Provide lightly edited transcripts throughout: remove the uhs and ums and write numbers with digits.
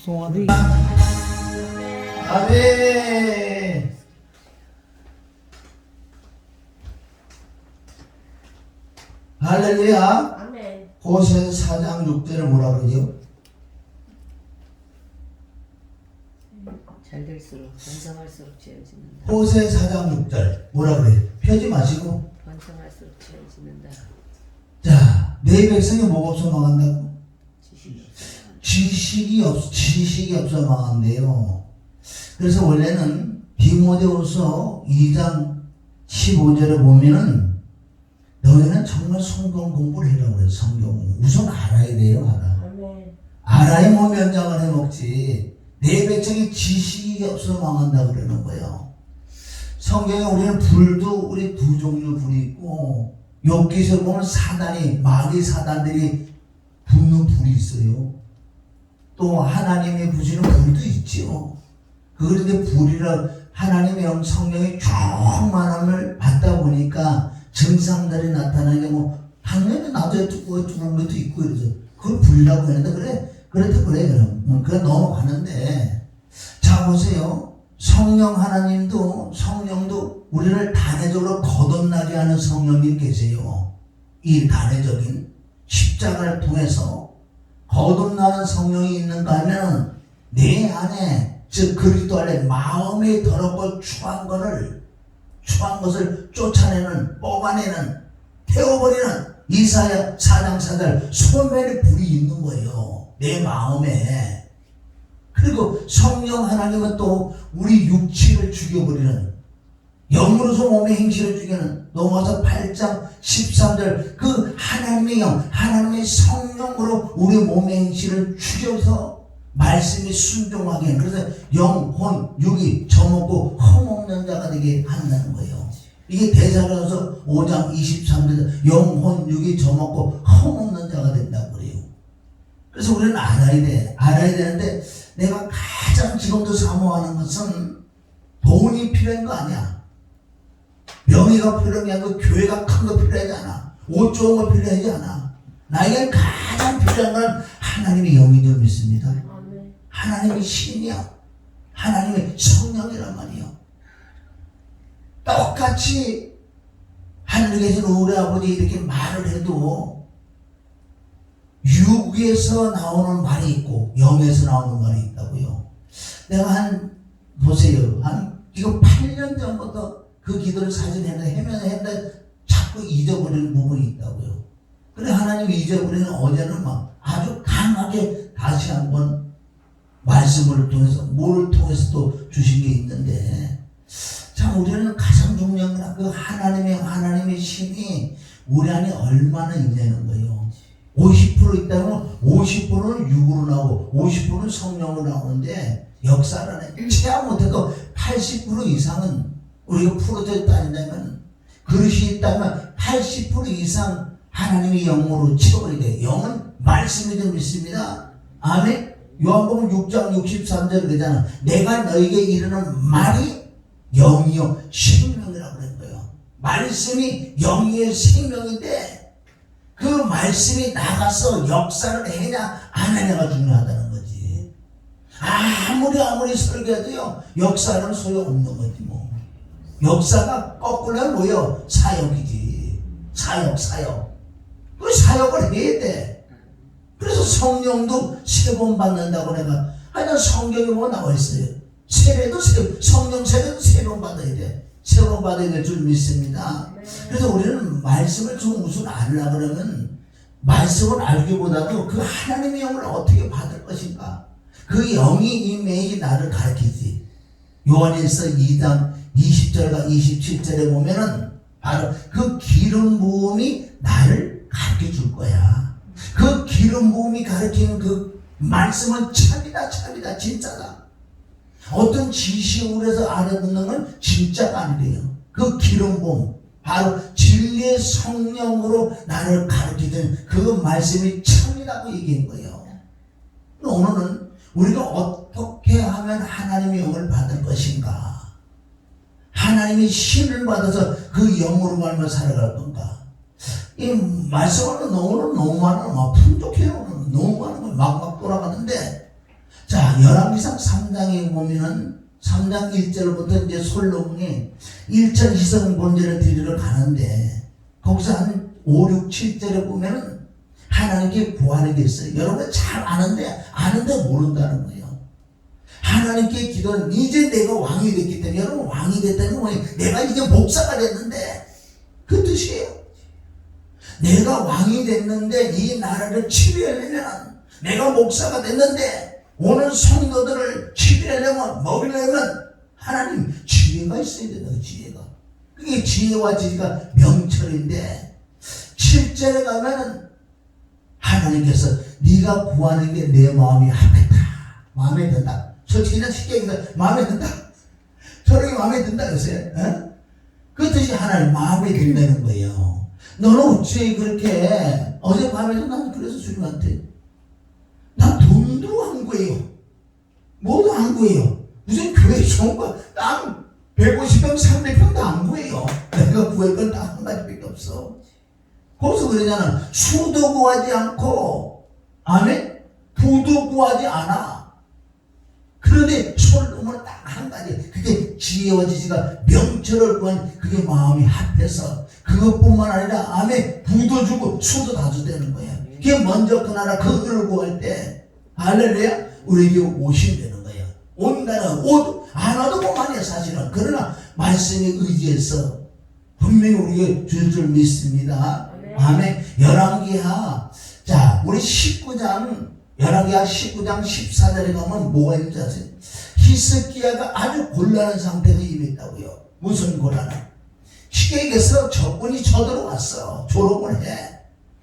복숭아도 아멘. 할렐루야. 아멘. 호세 4장 6절을 뭐라 그러죠? 잘 될수록 번성할수록 죄어지는다. 호세 4장 6절 뭐라 그래요? 펴지 마시고. 번성할수록 죄어지는다. 자, 내 백성이 뭐가 없어 망한다고? 지식이 없어. 지식이 없어 망한대요. 그래서 원래는 디모데후서 2장 15절에 보면은 너희는 정말 성경 공부를 해라고 그래요. 성경 우선 알아야 돼요. 아멘. 알아야 뭐 면장을 해먹지. 내 백성이 지식이 없어 망한다 그러는 거예요. 성경에 우리는 불도 우리 두 종류 불이 있고 욥기서 보면 사단이 마귀 사단들이 붙는 불이 있어요. 또 하나님이 부시는 불도 있지요. 그런데 불이라 하나님의 성령이 충만함을 받다 보니까 증상들이 나타나게 뭐 당연히 나도 죽은 것도 있고 그래서 그걸 불이라고 하는데 그래 그렇다 그래 그럼 그래 넘어가는데 자 보세요. 성령 하나님도 성령도 우리를 단회적으로 거듭나게 하는 성령님 계세요. 이 단회적인 십자가를 통해서 거듭나는 성령이 있는가 하면 내 안에 즉 그리스도 안에 마음에 더럽고 추한 것을 쫓아내는 뽑아내는 태워버리는 이사야 4장 4절 소멸의 불이 있는 거예요. 내 마음에. 그리고 성령 하나님은 또 우리 육체를 죽여버리는 영으로서 몸의 행실을 죽이는 넘어서 8장 13절 그 하나님의 영 하나님의 성령으로 우리 몸의 행실을 죽여서 말씀이 순종하게 하는 그래서 영혼 육이 져먹고 허먹는 자가 되게 한다는 거예요. 이게 대사로서 5장 23절 영혼 육이 져먹고 허먹는 자가 된다고 그래요. 그래서 우리는 알아야 되는데 내가 가장 지금도 사모하는 것은 돈이 필요한 거 아니야. 명예가 필요한 게 아니고 교회가 큰 거 필요하지 않아. 옷 좋은 거 필요하지 않아. 나에게 가장 필요한 건 하나님의 영이 좀 있습니다. 아멘. 하나님의 신이야. 하나님의 성령이란 말이에요. 똑같이 하늘에 계신 우리 아버지 이렇게 말을 해도 육에서 나오는 말이 있고 영에서 나오는 말이 있다고요. 내가 보세요. 이거 8년 전부터 그 기도를 사진했는데 했는데 자꾸 잊어버리는 부분이 있다고요. 그래 하나님이 잊어버리는 어제는 막 아주 강하게 다시 한번 말씀을 통해서 뭐를 통해서 또 주신 게 있는데 참 우리는 가장 중요한 건 그 하나님의 신이 우리 안에 얼마나 있냐는 거예요. 50% 있다면 50%는 육으로 나오고 50%는 성령으로 나오는데 역사를 안에 체험 못해도 80% 이상은 우리가 풀어져 있다면 그릇이 있다면 80% 이상 하나님의 영으로 채워야 돼. 영은 말씀이 좀 있습니다. 아멘. 요한복음 6장 63절 그러잖아. 내가 너에게 이르는 말이 영이요 생명이라고 그런 거예요. 말씀이 영이요 생명인데 그 말씀이 나가서 역사를 해냐 안 하냐가 중요하다는 거지. 아무리 설교해도요 역사는 소용없는 거지 뭐. 역사가 거꾸로 하면 뭐예요? 사역이지. 사역. 그 사역을 해야 돼. 그래서 성령도 3번 받는다고 내가 하여간 성경에 보면 나와 있어요. 성령 세례도 3번 받아야 돼. 3번 받아야 될 줄 믿습니다. 그래서 우리는 말씀을 좀 우선 알으려고 그러면 말씀을 알기보다도 그 하나님의 영을 어떻게 받을 것인가. 그 영이 임해야지 나를 가르치지. 요한일서 2장 20절과 27절에 보면은 바로 그 기름 부음이 나를 가르쳐 줄 거야. 그 기름 부음이 가르치는 그 말씀은 참이다 진짜다. 어떤 지식으로 해서 알아듣는 건 진짜가 아니래요. 그 기름 부음 바로 진리의 성령으로 나를 가르치는 그 말씀이 참이라고 얘기한 거예요. 오늘은 우리가 어떻게 하면 하나님의 영을 받을 것인가. 하나님의 신을 받아서 그 영으로 말며 살아갈 건가. 이 말씀하는 너무 많아. 막 풍족해요. 너무 많은 걸 막 돌아가는데 자, 열왕기상 3장에 보면은 3장 1절부터 이제 솔로몬이 1천 희생 번제를 드리러 가는데 거기서 한 5, 6, 7절에 보면은 하나님께 구하는 게 있어요. 여러분 잘 아는데 모른다는 거예요. 하나님께 기도는 이제 내가 왕이 됐기 때문에, 여러분 왕이 됐다는 건 뭐예요? 내가 이제 목사가 됐는데 그 뜻이에요. 내가 왕이 됐는데 이 나라를 치료하려면, 내가 목사가 됐는데 오늘 성도들을 치료하려면, 먹이려면 하나님 지혜가 있어야 된다. 지혜가. 그게 지혜와 지혜가 명철인데 7절에 가면은 하나님께서 네가 구하는 게 내 마음이 합했다. 마음에 든다. 솔직히 그냥 쉽게 얘기해서 마음에 든다. 저렇게 마음에 든다 그랬어요. 그 뜻이 하나님 마음에 든다는 거예요. 너는 어째 그렇게 어젯밤에도 나는 그래서 주님한테 난 돈도 안 구해요. 뭐도 안 구해요. 무슨 교회 좋은 거 땅 150평 300평도 안 구해요. 내가 구할 건 딱 한 가지밖에 없어. 거기서 그러잖아. 수도 구하지 않고 아멘? 부도 구하지 않아. 그런데 솔로몬은 딱 한 가지, 그게 지혜와 지식가 명철을 구한 그게 마음이 합해서, 그것뿐만 아니라 아멘, 부도 주고 수도 다 주되는 거야. 그게 먼저 그 나라 그 은을 구할 때 할렐루야 우리에게 오신다는 거야. 온다는 옷 안 와도 그만이야 사실은. 그러나 말씀에 의지해서 분명히 우리에게 줄 줄 믿습니다. 아멘. 열왕기하, 자 우리 19장 열왕기하 19장 14절에 가면 뭐가 있는지 아세요? 히스기야가 아주 곤란한 상태에 임했다고요. 무슨 곤란함? 쉽게 얘기해서 적군이 쳐들어왔어. 조롱을 해.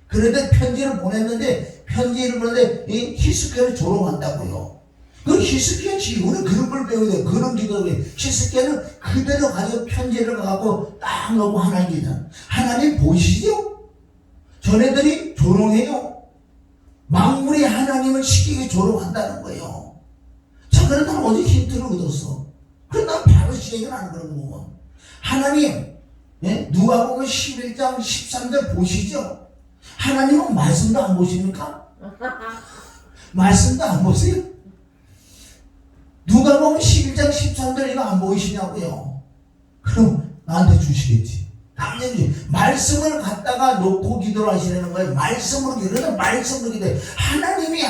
그런데 편지를 보냈는데, 편지를 보냈는데 이 히스기야를 조롱한다고요. 그 히스기야 지구는 그런 걸 배워야 돼. 그런 기도를 해. 히스기야는 그대로 가지고 편지를 가고 딱 넣고 하나님께서, 하나님 보시죠? 전애들이 조롱해요. 만물이 하나님을 시키게 조롱한다는 거예요. 자, 그런 난 어디 힌트를 얻었어. 그럼 난 바로 시행을 하는 거라고 보면. 하나님, 예? 누가 보면 11장 13절 보시죠? 하나님은 말씀도 안 보십니까? 말씀도 안 보세요? 누가 보면 11장 13절 이거 안 보이시냐고요? 그럼 나한테 주시겠지. 당연히 말씀을 갖다가 놓고 기도를 하시는 거예요. 말씀으로 기도해서 말씀으로 기도해. 하나님이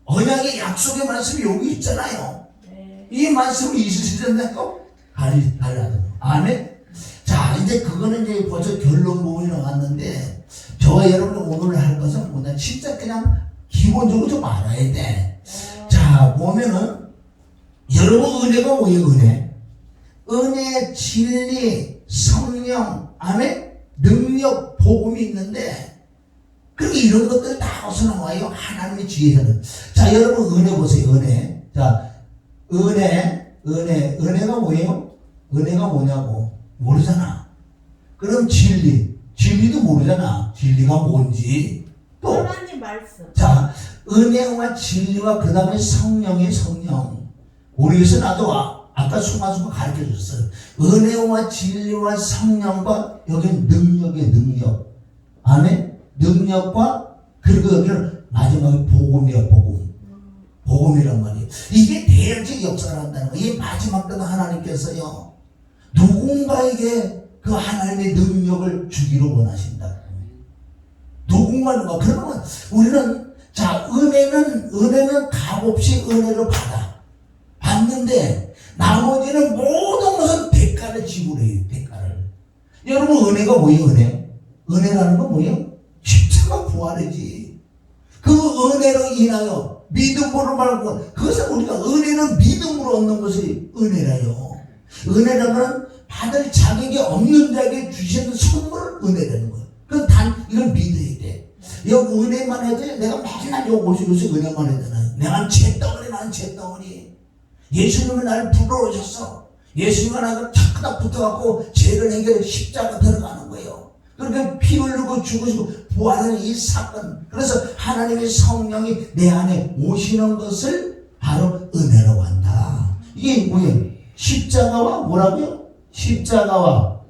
언약의 약속의 말씀이 여기 있잖아요. 이 말씀이 있으시잖아요. 달라요. 아멘. 자, 이제 그거는 이제 벌써 결론 부분이 나왔는데, 저와 여러분이 오늘 할 것은 뭐냐, 진짜 그냥 기본적으로 좀 알아야 돼. 자, 보면은 여러분 은혜가 뭐예요? 은혜, 진리, 성령, 아멘, 능력, 복음이 있는데, 그렇게 이런 것들이 다 어디서 나와요? 하나님의 지혜는. 자, 여러분 은혜 보세요. 은혜. 자, 은혜가 뭐예요? 은혜가 뭐냐고 모르잖아. 그럼 진리도 모르잖아. 진리가 뭔지. 또 하나님 말씀. 자, 은혜와 진리와 그 다음에 성령의 성령. 우리에서 나도 아까 순간순간 가르쳐 줬어요. 은혜와 진리와 성령과 여기 능력의 능력. 아멘? 능력과 그리고 여기는 마지막에 복음이야, 복음. 복음이란 말이에요. 이게 대역적 역사를 한다는 거예요. 이 마지막 때도 하나님께서요, 누군가에게 그 하나님의 능력을 주기로 원하신다. 누군가. 그러면 우리는, 자, 은혜는 값없이 은혜를 받는데, 나머지는 모든 것은 대가를 지불해요. 대가를. 여러분 은혜가 뭐예요? 은혜라는 건 뭐예요? 십자가 부활이지. 그 은혜로 인하여 믿음으로 말고, 그것은 우리가 은혜는 믿음으로 얻는 것이 은혜라요. 은혜라면 받을 자격이 없는 자에게 주시는 선물을 은혜라는 거예요. 그건 이걸 믿어야 돼. 여기 은혜만 해도 내가 맨날 요것이 은혜만 해도 내가 난 잿덩어리. 예수님은 나를 불러오셨어. 예수님은 나를 탁탁 붙어갖고 죄를 해결해 십자가 들어가는 거예요. 그러니까 피 흘리고 죽으시고 부활하는 이 사건. 그래서 하나님의 성령이 내 안에 오시는 것을 바로 은혜라고 한다. 이게 뭐예요? 십자가와 뭐라고요? 십자가와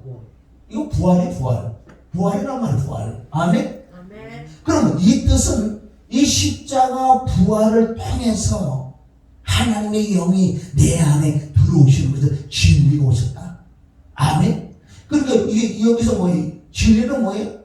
이거 부활이란 말이에요. 부활. 아멘? 아멘. 그러면 이 뜻은 이 십자가 부활을 통해서 하나님의 영이 내 안에 들어오시는 것을 진리가 오셨다. 아멘. 그러니까 이게 여기서 뭐예요? 진리는 뭐예요?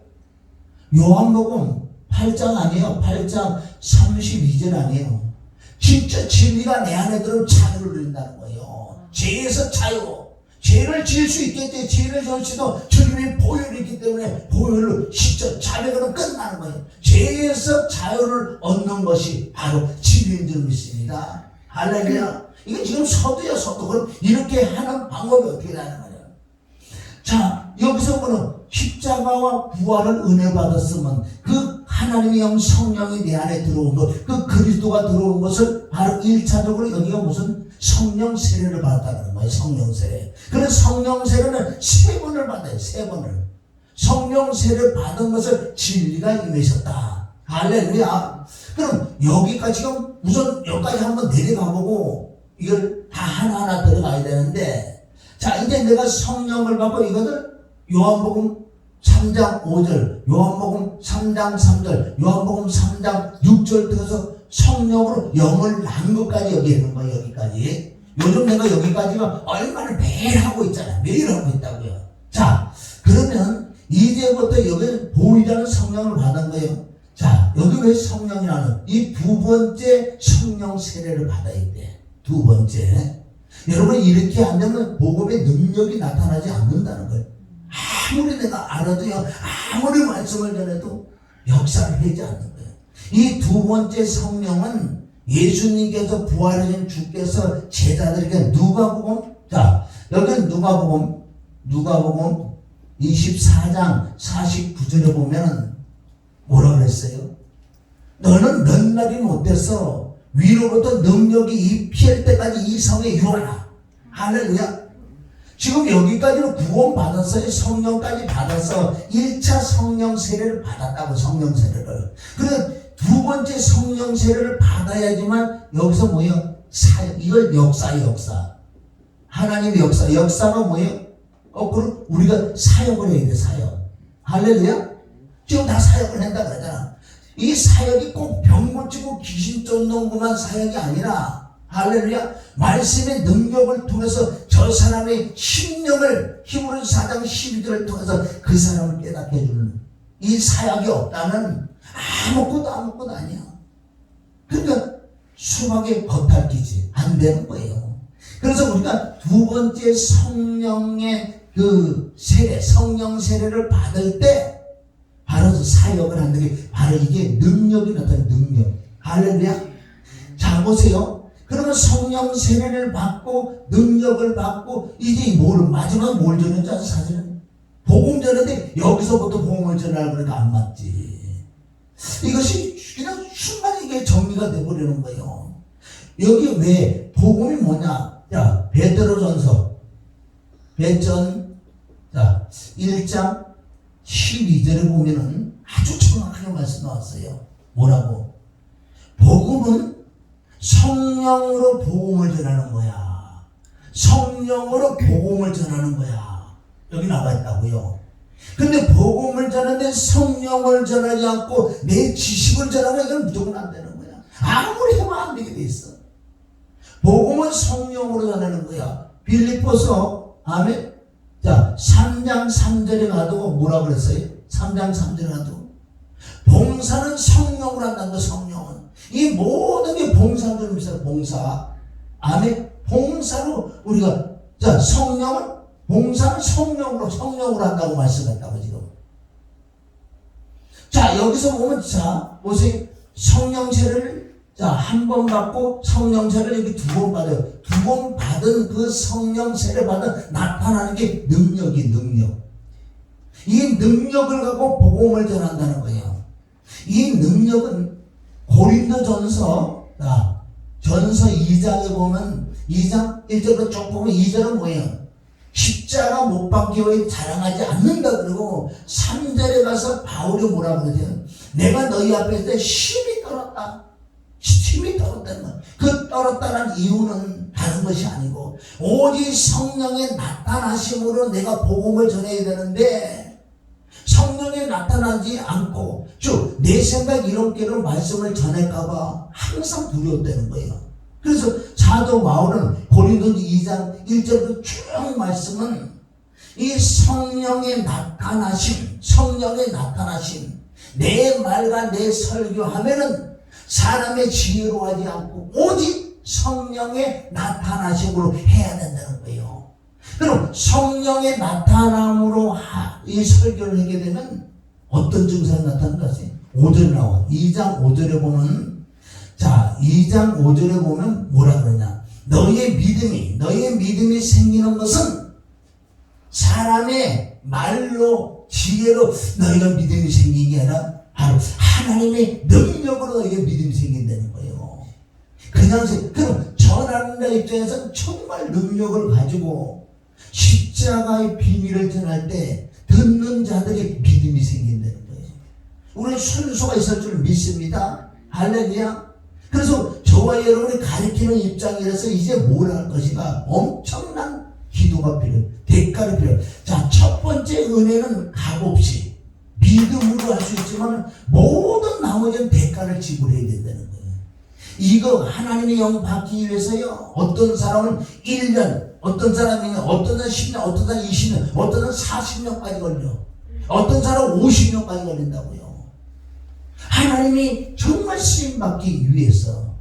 요한복음 8장 아니에요. 8장 32절 아니에요. 진짜 진리가 내 안에 들어오면 자유를 누린다는 거예요. 죄에서 자유. 죄를 지을 수 있겠지. 죄를 지을 수도 주님의 보혈이 있기 때문에 보혈로 시적 자백으로 끝나는 거예요. 죄에서 자유를 얻는 것이 바로 진리인 줄 믿습니다. 할렐루야. 이게 지금 서두야 서두. 그럼 이렇게 하는 방법이 어떻게 되는 거예요? 자, 여기서 보는 십자가와 부활을 은혜 받았으면 그 하나님의 영 성령이 내 안에 들어온 것, 그 그리스도가 들어온 것을 바로 1차적으로 여기가 무슨 성령 세례를 받았다는 거예요. 성령 세례. 그래서 성령 세례는 3번을 받아요. 3번을. 성령 세례를 받은 것을 진리가 임하셨다. 할렐루야. 그럼 여기까지 지금 우선 여기까지 한번 내려가 보고 이걸 다 하나하나 들어가야 되는데, 자, 이제 내가 성령을 받고 이것을 요한복음 3장 5절, 요한복음 3장 3절, 요한복음 3장 6절 들어서 성령으로 영을 낳은 것까지 여기 있는 거예요. 여기까지. 요즘 내가 여기까지가 얼마나 매일 하고 있잖아요. 매일 하고 있다고요. 자, 그러면 이제부터 여기 보이자는 성령을 받은 거예요. 자, 여기 왜 성령이라는 이 두 번째 성령 세례를 받아야 돼. 두 번째. 여러분, 이렇게 안 되면 복음의 능력이 나타나지 않는다는 거예요. 아무리 내가 알아도요, 아무리 말씀을 전해도 역사를 하지 않는 거예요. 이 두 번째 성령은 예수님께서 부활하신 주께서 제자들에게 누가복음, 자, 여기는 누가복음 24장 49절에 보면 뭐라 그랬어요? 너는 몇 날이 못돼서 위로부터 능력이 입힐 때까지 이 성에 유하라. 할렐루야. 지금 여기까지는 구원 받았어요. 성령까지 받아서 1차 성령 세례를 받았다고. 성령 세례를. 그래 두 번째 성령 세례를 받아야지만 여기서 뭐예요? 사역. 이걸 역사. 하나님의 역사가 뭐예요? 거꾸로 우리가 사역을 해야 돼. 사역. 할렐루야. 지금 다 사역을 한다 그러잖아. 이 사역이 꼭 병 고치고 귀신 쫓는 것만 사역이 아니라, 할렐루야, 말씀의 능력을 통해서 저 사람의 심령을 히브리서 4장 12절을 통해서 그 사람을 깨닫게 해주는 이 사역이 없다면 아무것도 아니야. 그러니까 수박에 겉핥기지 안 되는 거예요. 그래서 우리가 두 번째 성령의 그 세례, 성령 세례를 받을 때 바로 사역을 한다는 게 바로 이게 능력이 나타나는 능력. 할렐루야. 자, 보세요. 그러면 성령 세례를 받고 능력을 받고 이제 마지막 뭘 전했지 아세요? 사실은 복음 전했는데 여기서부터 복음을 전하려고 그러니까 안 맞지. 이것이 그냥 순간에 이게 정리가 돼버리는 거예요. 여기 왜 복음이 뭐냐? 자, 베드로전서 자 1장 12절에 보면은 아주 정확하게 말씀 나왔어요. 뭐라고? 복음은 성령으로 복음을 전하는 거야. 성령으로 복음을 전하는 거야. 여기 나와 있다고요. 근데 복음을 전하는데 성령을 전하지 않고 내 지식을 전하면 이건 무조건 안 되는 거야. 아무리 해도 안 되게 돼 있어. 복음은 성령으로 전하는 거야. 빌립보서 아멘. 자, 3장 3절에 가도 뭐라 그랬어요? 3장 3절에 가도 봉사는 성령으로 한다는 거. 성령은 이 모든 게 봉사로 있어요. 봉사. 아멘. 봉사로 우리가, 자, 봉사는 성령으로 한다고 말씀했다고 지금. 자, 여기서 보면, 자, 보세요. 성령세를 자, 한 번 받고 성령세를 여기 두 번 받아요. 두 번 받은 그 성령세를 받은 나타나는 게 능력. 이 능력을 갖고 복음을 전한다는 거예요. 이 능력은 고린도전서 전서 2장에 보면 2장 1절부터 쭉 보면 2절은 뭐예요? 십자가 못 박기에 자랑하지 않는다 그러고 3절에 가서 바울이 뭐라고 그러죠? 내가 너희 앞에 있을 때 힘이 떨었다. 힘이 떨었다는 거야. 그 떨었다는 이유는 다른 것이 아니고 오직 성령의 나타나심으로 내가 복음을 전해야 되는데 성령이 나타나지 않고 즉 내 생각 이런 게로 말씀을 전할까봐 항상 두려웠다는 거예요. 그래서 사도 바울은 고린도서 2장 1절부터 쭉 말씀은 이 성령의 나타나심, 내 말과 내 설교하면은 사람의 지혜로 하지 않고 오직 성령의 나타나심으로 해야 된다는 거예요. 그럼 성령의 나타남으로 이 설교를 하게 되면 어떤 증상이 나타나는 것이 5절에 나와. 2장 5절에 보면, 자, 2장 5절에 보면 뭐라 그러냐. 너희의 믿음이 생기는 것은 사람의 말로, 지혜로 너희가 믿음이 생긴 게 아니라 바로 하나님의 능력으로 너희가 믿음이 생긴다는 거예요. 그럼 전하는 자 입장에서는 정말 능력을 가지고 십자가의 비밀을 전할 때 듣는 자들이 믿음이 생긴다는 거예요. 우리는 순수가 있을 줄 믿습니다. 할렐루야. 그래서 저와 여러분이 가르치는 입장이라서 이제 뭘 할 것인가 엄청난 기도가 필요해요. 대가가 필요해요. 자, 첫 번째 은혜는 값없이 믿음으로 할 수 있지만 모든 나머지는 대가를 지불해야 된다는 거예요. 이거 하나님의 영 받기 위해서요. 어떤 사람은 1년, 어떤 사람은 10년, 어떤 사람은 20년, 어떤 사람은 40년까지 걸려. 어떤 사람은 50년까지 걸린다고요. 하나님이 정말 쓰임받기 위해서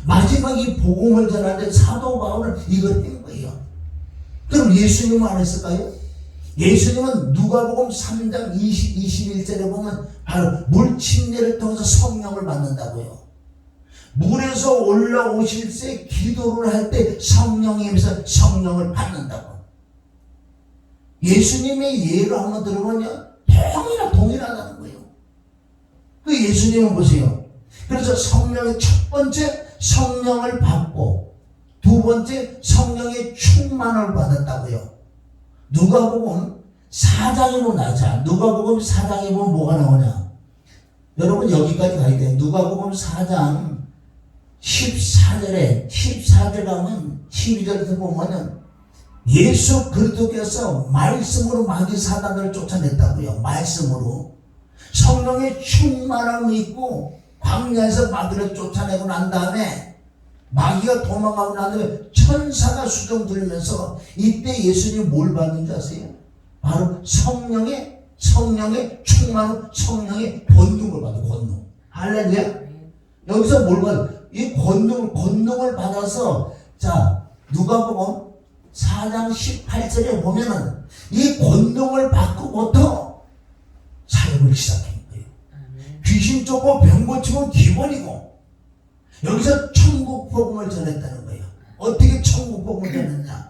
마지막 이 복음을 전하는데 사도 바울은 이걸 한 거예요. 그럼 예수님은 안 했을까요? 예수님은 누가복음 3장 21절에 보면 바로 물침례를 통해서 성령을 받는다고요. 물에서 올라오실 때 기도를 할 때 성령에 의해서 성령을 받는다고. 예수님의 예를 한번 들어보면 동일하다는 거예요. 그 예수님은 보세요. 그래서 성령의 첫 번째 성령을 받고 두 번째 성령의 충만을 받았다고요. 누가복음 4장에 보면 나오자. 누가복음 4장에 보면 뭐가 나오냐. 여러분 여기까지 가야 돼요. 누가복음 4장 14절 가면 12절에서 보면은 예수 그리스도께서 말씀으로 마귀 사단을 쫓아냈다고요. 말씀으로. 성령의 충만함을 입고 광야에서 마귀를 쫓아내고 난 다음에 마귀가 도망가고 난 다음에 천사가 수종 들면서 이때 예수님이 뭘 받는 줄 아세요? 바로 성령의 충만함, 성령의 권능을 받아. 권능. 할렐루야. 여기서 뭘 받아? 이 권능을 받아서, 자, 누가복음 4장 18절에 보면은 이 권능을 받고부터 사역을 시작한 거예요. 귀신 쫓고 병 고치고 기본이고, 여기서 천국 복음을 전했다는 거예요. 어떻게 천국 복음을 전했냐?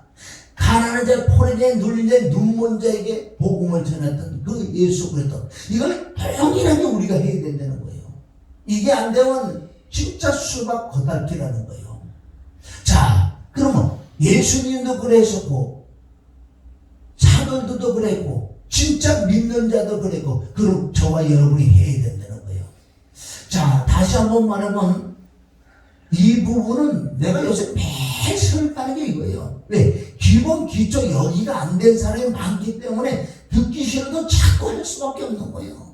가난한 자, 포로인 자, 눌린 자, 눈먼 자에게 복음을 전했던 그 예수 그리스도. 이걸 동일하게 우리가 해야 된다는 거예요. 이게 안 되면 진짜 수박 거달기라는 거예요. 자, 그러면 예수님도 그랬었고 사도들도 그랬고 진짜 믿는 자도 그랬고 그럼 저와 여러분이 해야 된다는 거예요. 자, 다시 한번 말하면 이 부분은 내가 요새 매일 설득하는 게 이거예요. 왜? 기본 기초 여기가 안 된 사람이 많기 때문에 듣기 싫어도 자꾸 할 수밖에 없는 거예요.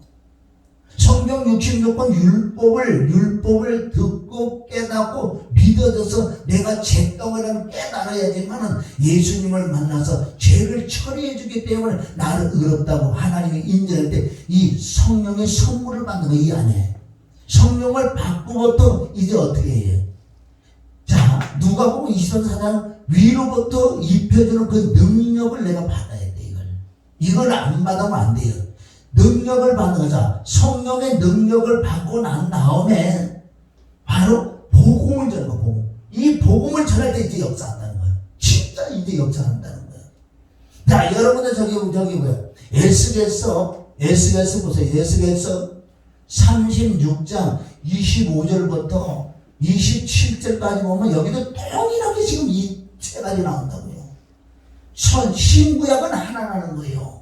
성경 66권 율법을 듣고 깨닫고 믿어져서 내가 제 덩어리를 깨달아야지만은 예수님을 만나서 죄를 처리해 주기 때문에 나를 의롭다고 하나님이 인정할 때 이 성령의 선물을 받는 거 이 안에 성령을 받고부터 이제 어떻게 해요? 자, 누가복음 24장 위로부터 입혀주는 그 능력을 내가 받아야 돼. 이걸 안 받으면 안 돼요. 능력을 받는 거죠. 성령의 능력을 받고 난 다음에 바로 복음을 전하는 거. 복음. 이 복음을 전할 때 이제 역사한다는 거예요. 진짜 이제 역사한다는 거예요. 자, 여러분들 저기 뭐예요? 에스겔서 보세요. 에스겔서 36장 25절부터 27절까지 보면 여기도 동일하게 지금 이 세 가지 나온다고요. 신구약은 하나 나는 거예요.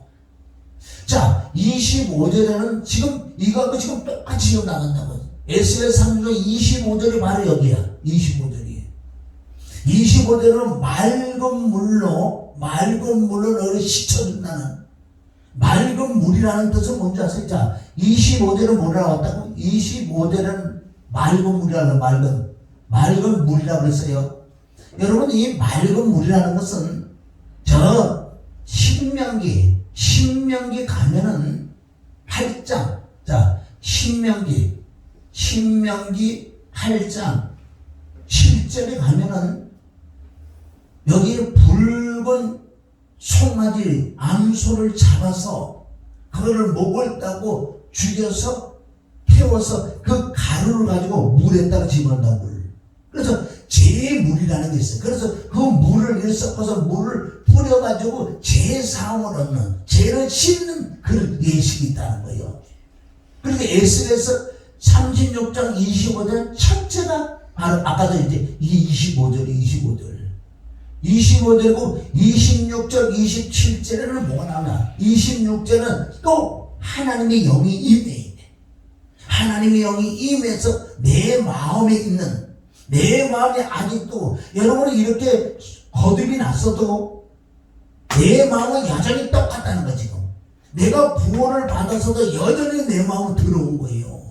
자, 25절에는 지금 이거하고 지금 똑같이 지금 나간다고. 에스겔 3장 25절이 바로 여기야. 25절은 맑은 물로 너를 씻어준다는, 맑은 물이라는 뜻은 뭔지 아세요? 자, 25절은 뭐라 나왔다고? 25절은 맑은 물이라는, 맑은 맑은 물이라고 그랬어요. 여러분, 이 맑은 물이라는 것은 저 신명기 가면은 8장, 자, 신명기 8장 7절에 가면은 여기 붉은 송아지 암소를 잡아서 그거를 목을 따고 죽여서 태워서 그 가루를 가지고 물에다가 집어넣는다. 물. 그래서 제물이라는 게 있어요. 그래서 그 물을 이렇게 섞어서 물을 뿌려가지고 제사함을 얻는, 죄를 씻는 그런 예식이 있다는 거예요. 그러니까 에스겔서 36장 25절 첫째가 바로 아까도 이제 25절이고 26절 27절에는 뭐가 나오냐. 26절은 또 하나님의 영이 임해. 하나님의 영이 임해서 내 마음에 있는, 내 마음에 아직도, 여러분은 이렇게 거듭이 났어도 내 마음은 여전히 똑같다는 거. 지금 내가 구원을 받아서도 여전히 내 마음은 들어온 거예요.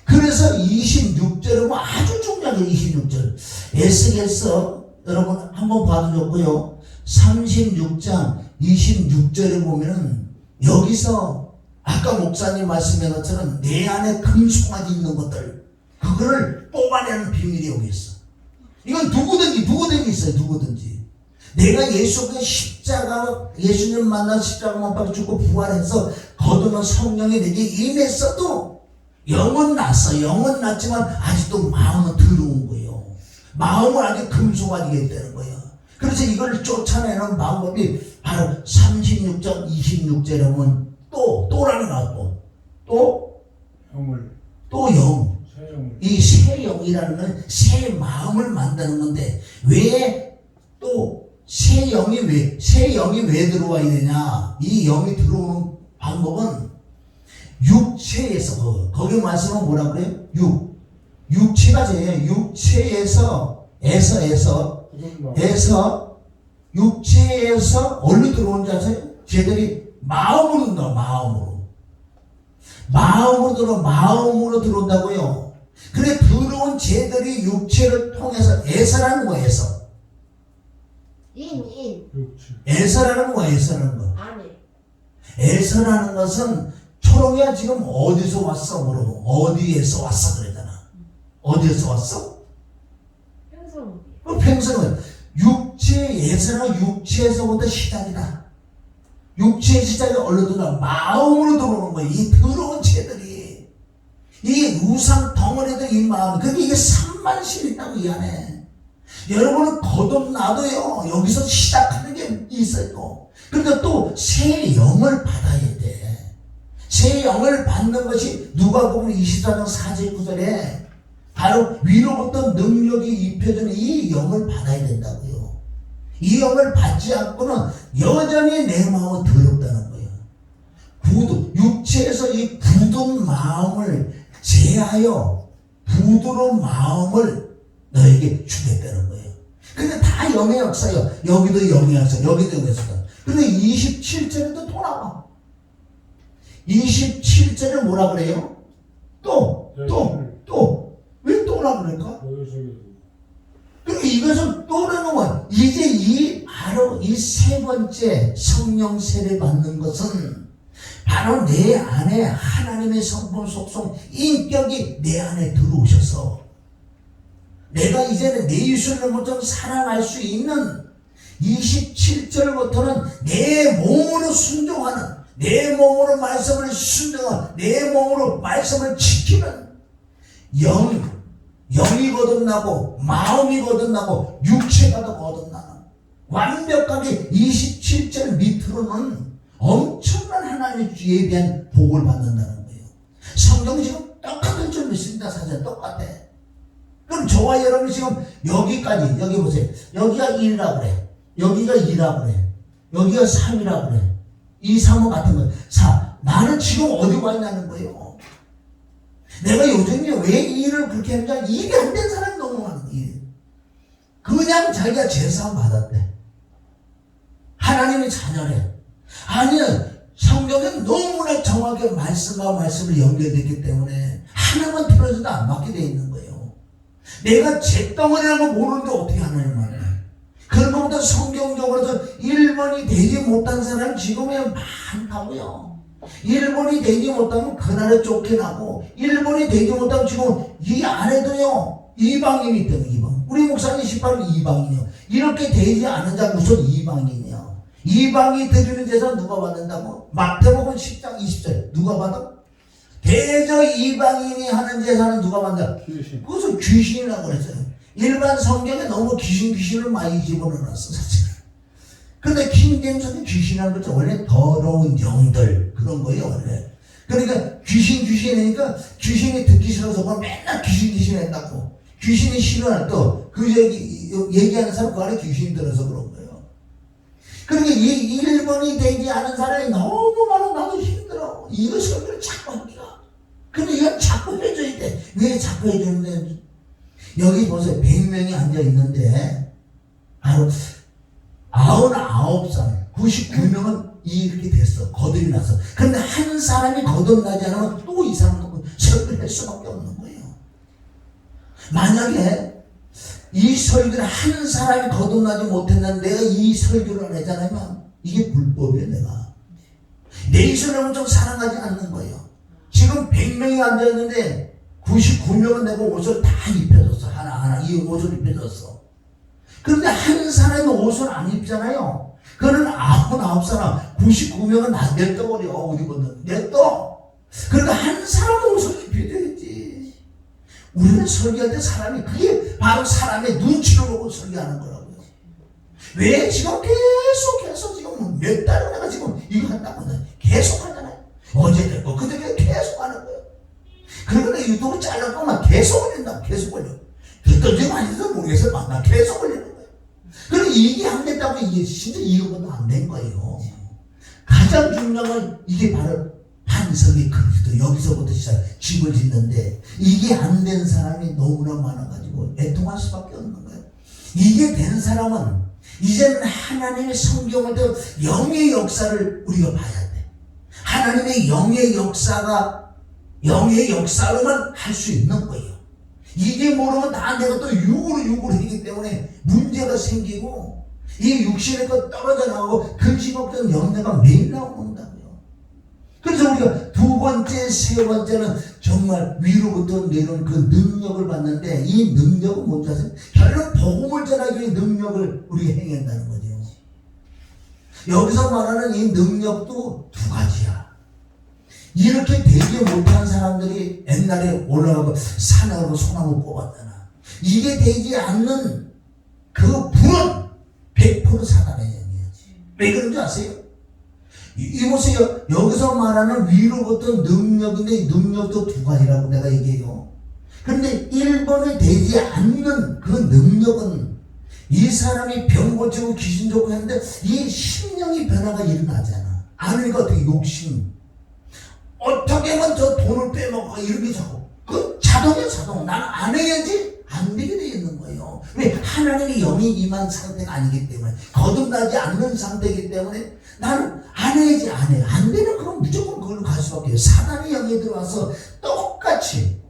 그래서 26절은 아주 중요해요. 26절 에스겔서 여러분 한번 봐도 좋고요. 36장 26절에 보면은 여기서 아까 목사님 말씀한 것처럼 내 안에 금송아지 있는 것들, 그거를 뽑아내는 비밀이 여기 있어. 이건 누구든지 있어요. 누구든지. 내가 예수의 십자가, 예수님 만나 십자가 못 박혀 죽고 부활해서 거두는 성령이 내게 임했어도 영은 났지만 아직도 마음은 더러운 거예요. 마음은 아직 금송아지가 있다는 거예요. 그래서 이걸 쫓아내는 방법이 바로 36장 26절에 보면 또라는 거고, 또 영. 이 새 영이라는 건 새 마음을 만드는 건데, 왜 또 새 영이 왜 들어와야 되냐? 이 영이 들어오는 방법은 육체에서, 거기 말씀은 뭐라 그래요? 육체가 제예요. 육체에서 어디로 들어오는지 아세요? 쟤들이 마음으로 들어온다. 마음으로 들어온다고요. 그래, 들어온 쟤들이 육체를 통해서 에서라는 거예요. 에서라는 거. 에서라는 것은 초롱이야 지금 어디서 왔어? 물어보. 어디에서 왔어? 그러잖아. 어디에서 왔어? 평생은 육체에서는 육체에서부터 시작이다. 육체의 시작이 어디로 들어가? 마음으로 들어오는 거예요. 이 더러운 죄들이, 이 우상 덩어리들, 이 마음, 그게 이게 3만실 있다고 이 안에. 여러분은 거듭나도요, 여기서 시작하는 게 있어요. 그러니까 또 새 영을 받아야 돼. 새 영을 받는 것이 누가복음 24장 4절 9절에 바로 위로부터 능력이 입혀주는 이 영을 받아야 된다고요. 이 영을 받지 않고는 여전히 내 마음은 더럽다는 거예요. 육체에서 이 굳은 마음을 제하여 부드러운 마음을 너에게 주겠다는 거예요. 근데 다 영의 역사예요. 여기도 영의 역사, 여기도 영의 역사. 근데 27절에도 또 나와. 27절에 뭐라 그래요? 왜 또라 그럴까? 그러니까 이것은 또라는 건 이제 바로 이 세 번째 성령 세례 받는 것은 바로 내 안에 하나님의 성품 속성 인격이 내 안에 들어오셔서 내가 이제는 내 예수님을 좀 사랑할 수 있는 27절부터는 내 몸으로 순종하는, 내 몸으로 말씀을 순종하는, 내 몸으로 말씀을 지키는 영이 거듭나고 마음이 거듭나고 육체가 더 거듭나는 완벽하게 27절 밑으로는 엄청난 하나님의 예비한 복을 받는다는 거예요. 성경이 지금 똑같은 줄 믿습니다. 사실 똑같아. 그럼 저와 여러분이 지금 여기까지, 여기 보세요. 여기가 1이라고 그래. 여기가 2라고 그래. 여기가 3이라고 그래. 2, 3은 같은 거예요. 4. 나는 지금 어디 와 있냐는 거예요. 내가 요즘에 왜 일을 그렇게 하는지 일이 안 된 사람이 너무 많은 거예요. 그냥 자기가 제사함 받았대. 하나님의 자녀래. 아니요. 성경은 너무나 정확하게 말씀과 말씀을 연결되기 때문에 하나만 틀어져도 안 맞게 되어 있는 거예요. 내가 잿덩어리라는 걸 모르는데 어떻게 하나님 만나? 그런 것보다 성경적으로도 1번이 되지 못한 사람이 지금에 많다고요. 1번이 되지 못하면 그날에 쫓겨나고 1번이 되지 못하면 지금 이 안에도요 이방인이 있다는 이방. 우리 목사님 18은 이방인이요. 이렇게 되지 않은 자 무슨 이방인이요. 이방이 드리는 제사 누가 받는다고? 마태복음 10장 20절 누가 받아? 대저 이방인이 하는 제사는 누가 받는다? 귀신. 그것은 귀신이라고 그랬어요. 일반 성경에 너무 귀신을 많이 집어넣어놨어 사실. 근데 킹제임스는 귀신이라는 것은 원래 더러운 영들 그런 거예요 원래. 그러니까 귀신이니까 귀신이 듣기 싫어서 그냥 맨날 귀신 했다고. 귀신이 싫어할 또 그 얘기하는 사람 그 안에 귀신이 들어서 그런 거예요. 그러니까 이 1번이 되지 않은 사람이 너무 많아. 나도 힘들어. 이거 설교를 자꾸 하기가. 근데 이건 자꾸 해줘야 돼. 왜 자꾸 해주는데? 여기 보세요. 100명이 앉아있는데 바로 99살 99명은 이렇게 됐어. 거듭이 나서. 근데 한 사람이 거듭나지 않으면 또 이 사람도 설교를 할 수밖에 없는 거예요. 만약에 이 설교를 한 사람이 거듭나지 못했는데 내가 이 설교를 안 하잖아요. 이게 불법이에요. 내가 내 이스라엘을 좀 사랑하지 않는 거예요. 지금 100명이 앉아있는데 99명은 내가 옷을 다 입혀줬어. 하나하나 이 옷을 입혀줬어. 그런데 한 사람이 옷을 안 입잖아요. 그거는 99사람 99명은 다 냅둬버려. 우리보다 냅둬. 그러니까 한 사람은 옷을 입혀줘야지. 우리는 설교할 때 사람이 그게 바로 사람의 눈치를 보고 설교하는 거라고요. 왜 지금 계속해서 지금 몇 달을 내가 지금 이거 한다고 계속 하잖아요. 어제 됐고 그때 계속 하는 거예요. 그러니까 유튜브 잘라 거만 계속 올린다. 계속 올려. 듣던지 많이도 모르겠어요. 나 계속 올리는 거예요. 그리고 이게 안 됐다고 이게 진짜 이거보다 안 된 거예요. 가장 중요한 건 이게 바로 반석의 그리스도. 여기서부터 시작 집을 짓는데 이게 안 된 사람이 너무나 많아가지고 애통할 수밖에 없는 거예요. 이게 된 사람은 이제는 하나님의 성경을 더 영의 역사를 우리가 봐야 돼. 하나님의 영의 역사로만 할 수 있는 거예요. 이게 모르면 다 내가 또 육으로 하기 때문에 문제가 생기고 이 육신의 것 떨어져 나가고 근심걱정 염려가 매일 나온다고요. 그래서 우리가 두 번째, 세 번째는 정말 위로부터 내려온 그 능력을 받는데 이 능력은 뭔지 아세요? 결국 복음을 전하기 위해 능력을 우리가 행한다는 거죠. 여기서 말하는 이 능력도 두 가지야. 이렇게 되지 못한 사람들이 옛날에 올라가고 산으로 소나무 뽑았잖아. 이게 되지 않는 그 불은 100% 사단의 영이에요. 왜 그런 줄 아세요? 이보세요. 여기서 말하는 위로부터 능력인데 이 능력도 두 가지라고 내가 얘기해요. 그런데 1번에 되지 않는 그 능력은 이 사람이 병 고치고 귀신 쫓고 했는데 이 심령의 변화가 일어나잖아. 아니니까 어떻게 욕심. 어떻게 하면 저 돈을 빼먹어 이렇게 자꾸 그 자동이야 자동. 나는 안 해야지 안 되게 돼 있는 거예요. 왜? 하나님의 영이 임한 상태가 아니기 때문에 거듭나지 않는 상태이기 때문에 나는 안 해야지 안 해. 안 되면 그럼 무조건 그걸로 갈 수밖에 없어요. 사단의 영이 들어와서 똑같이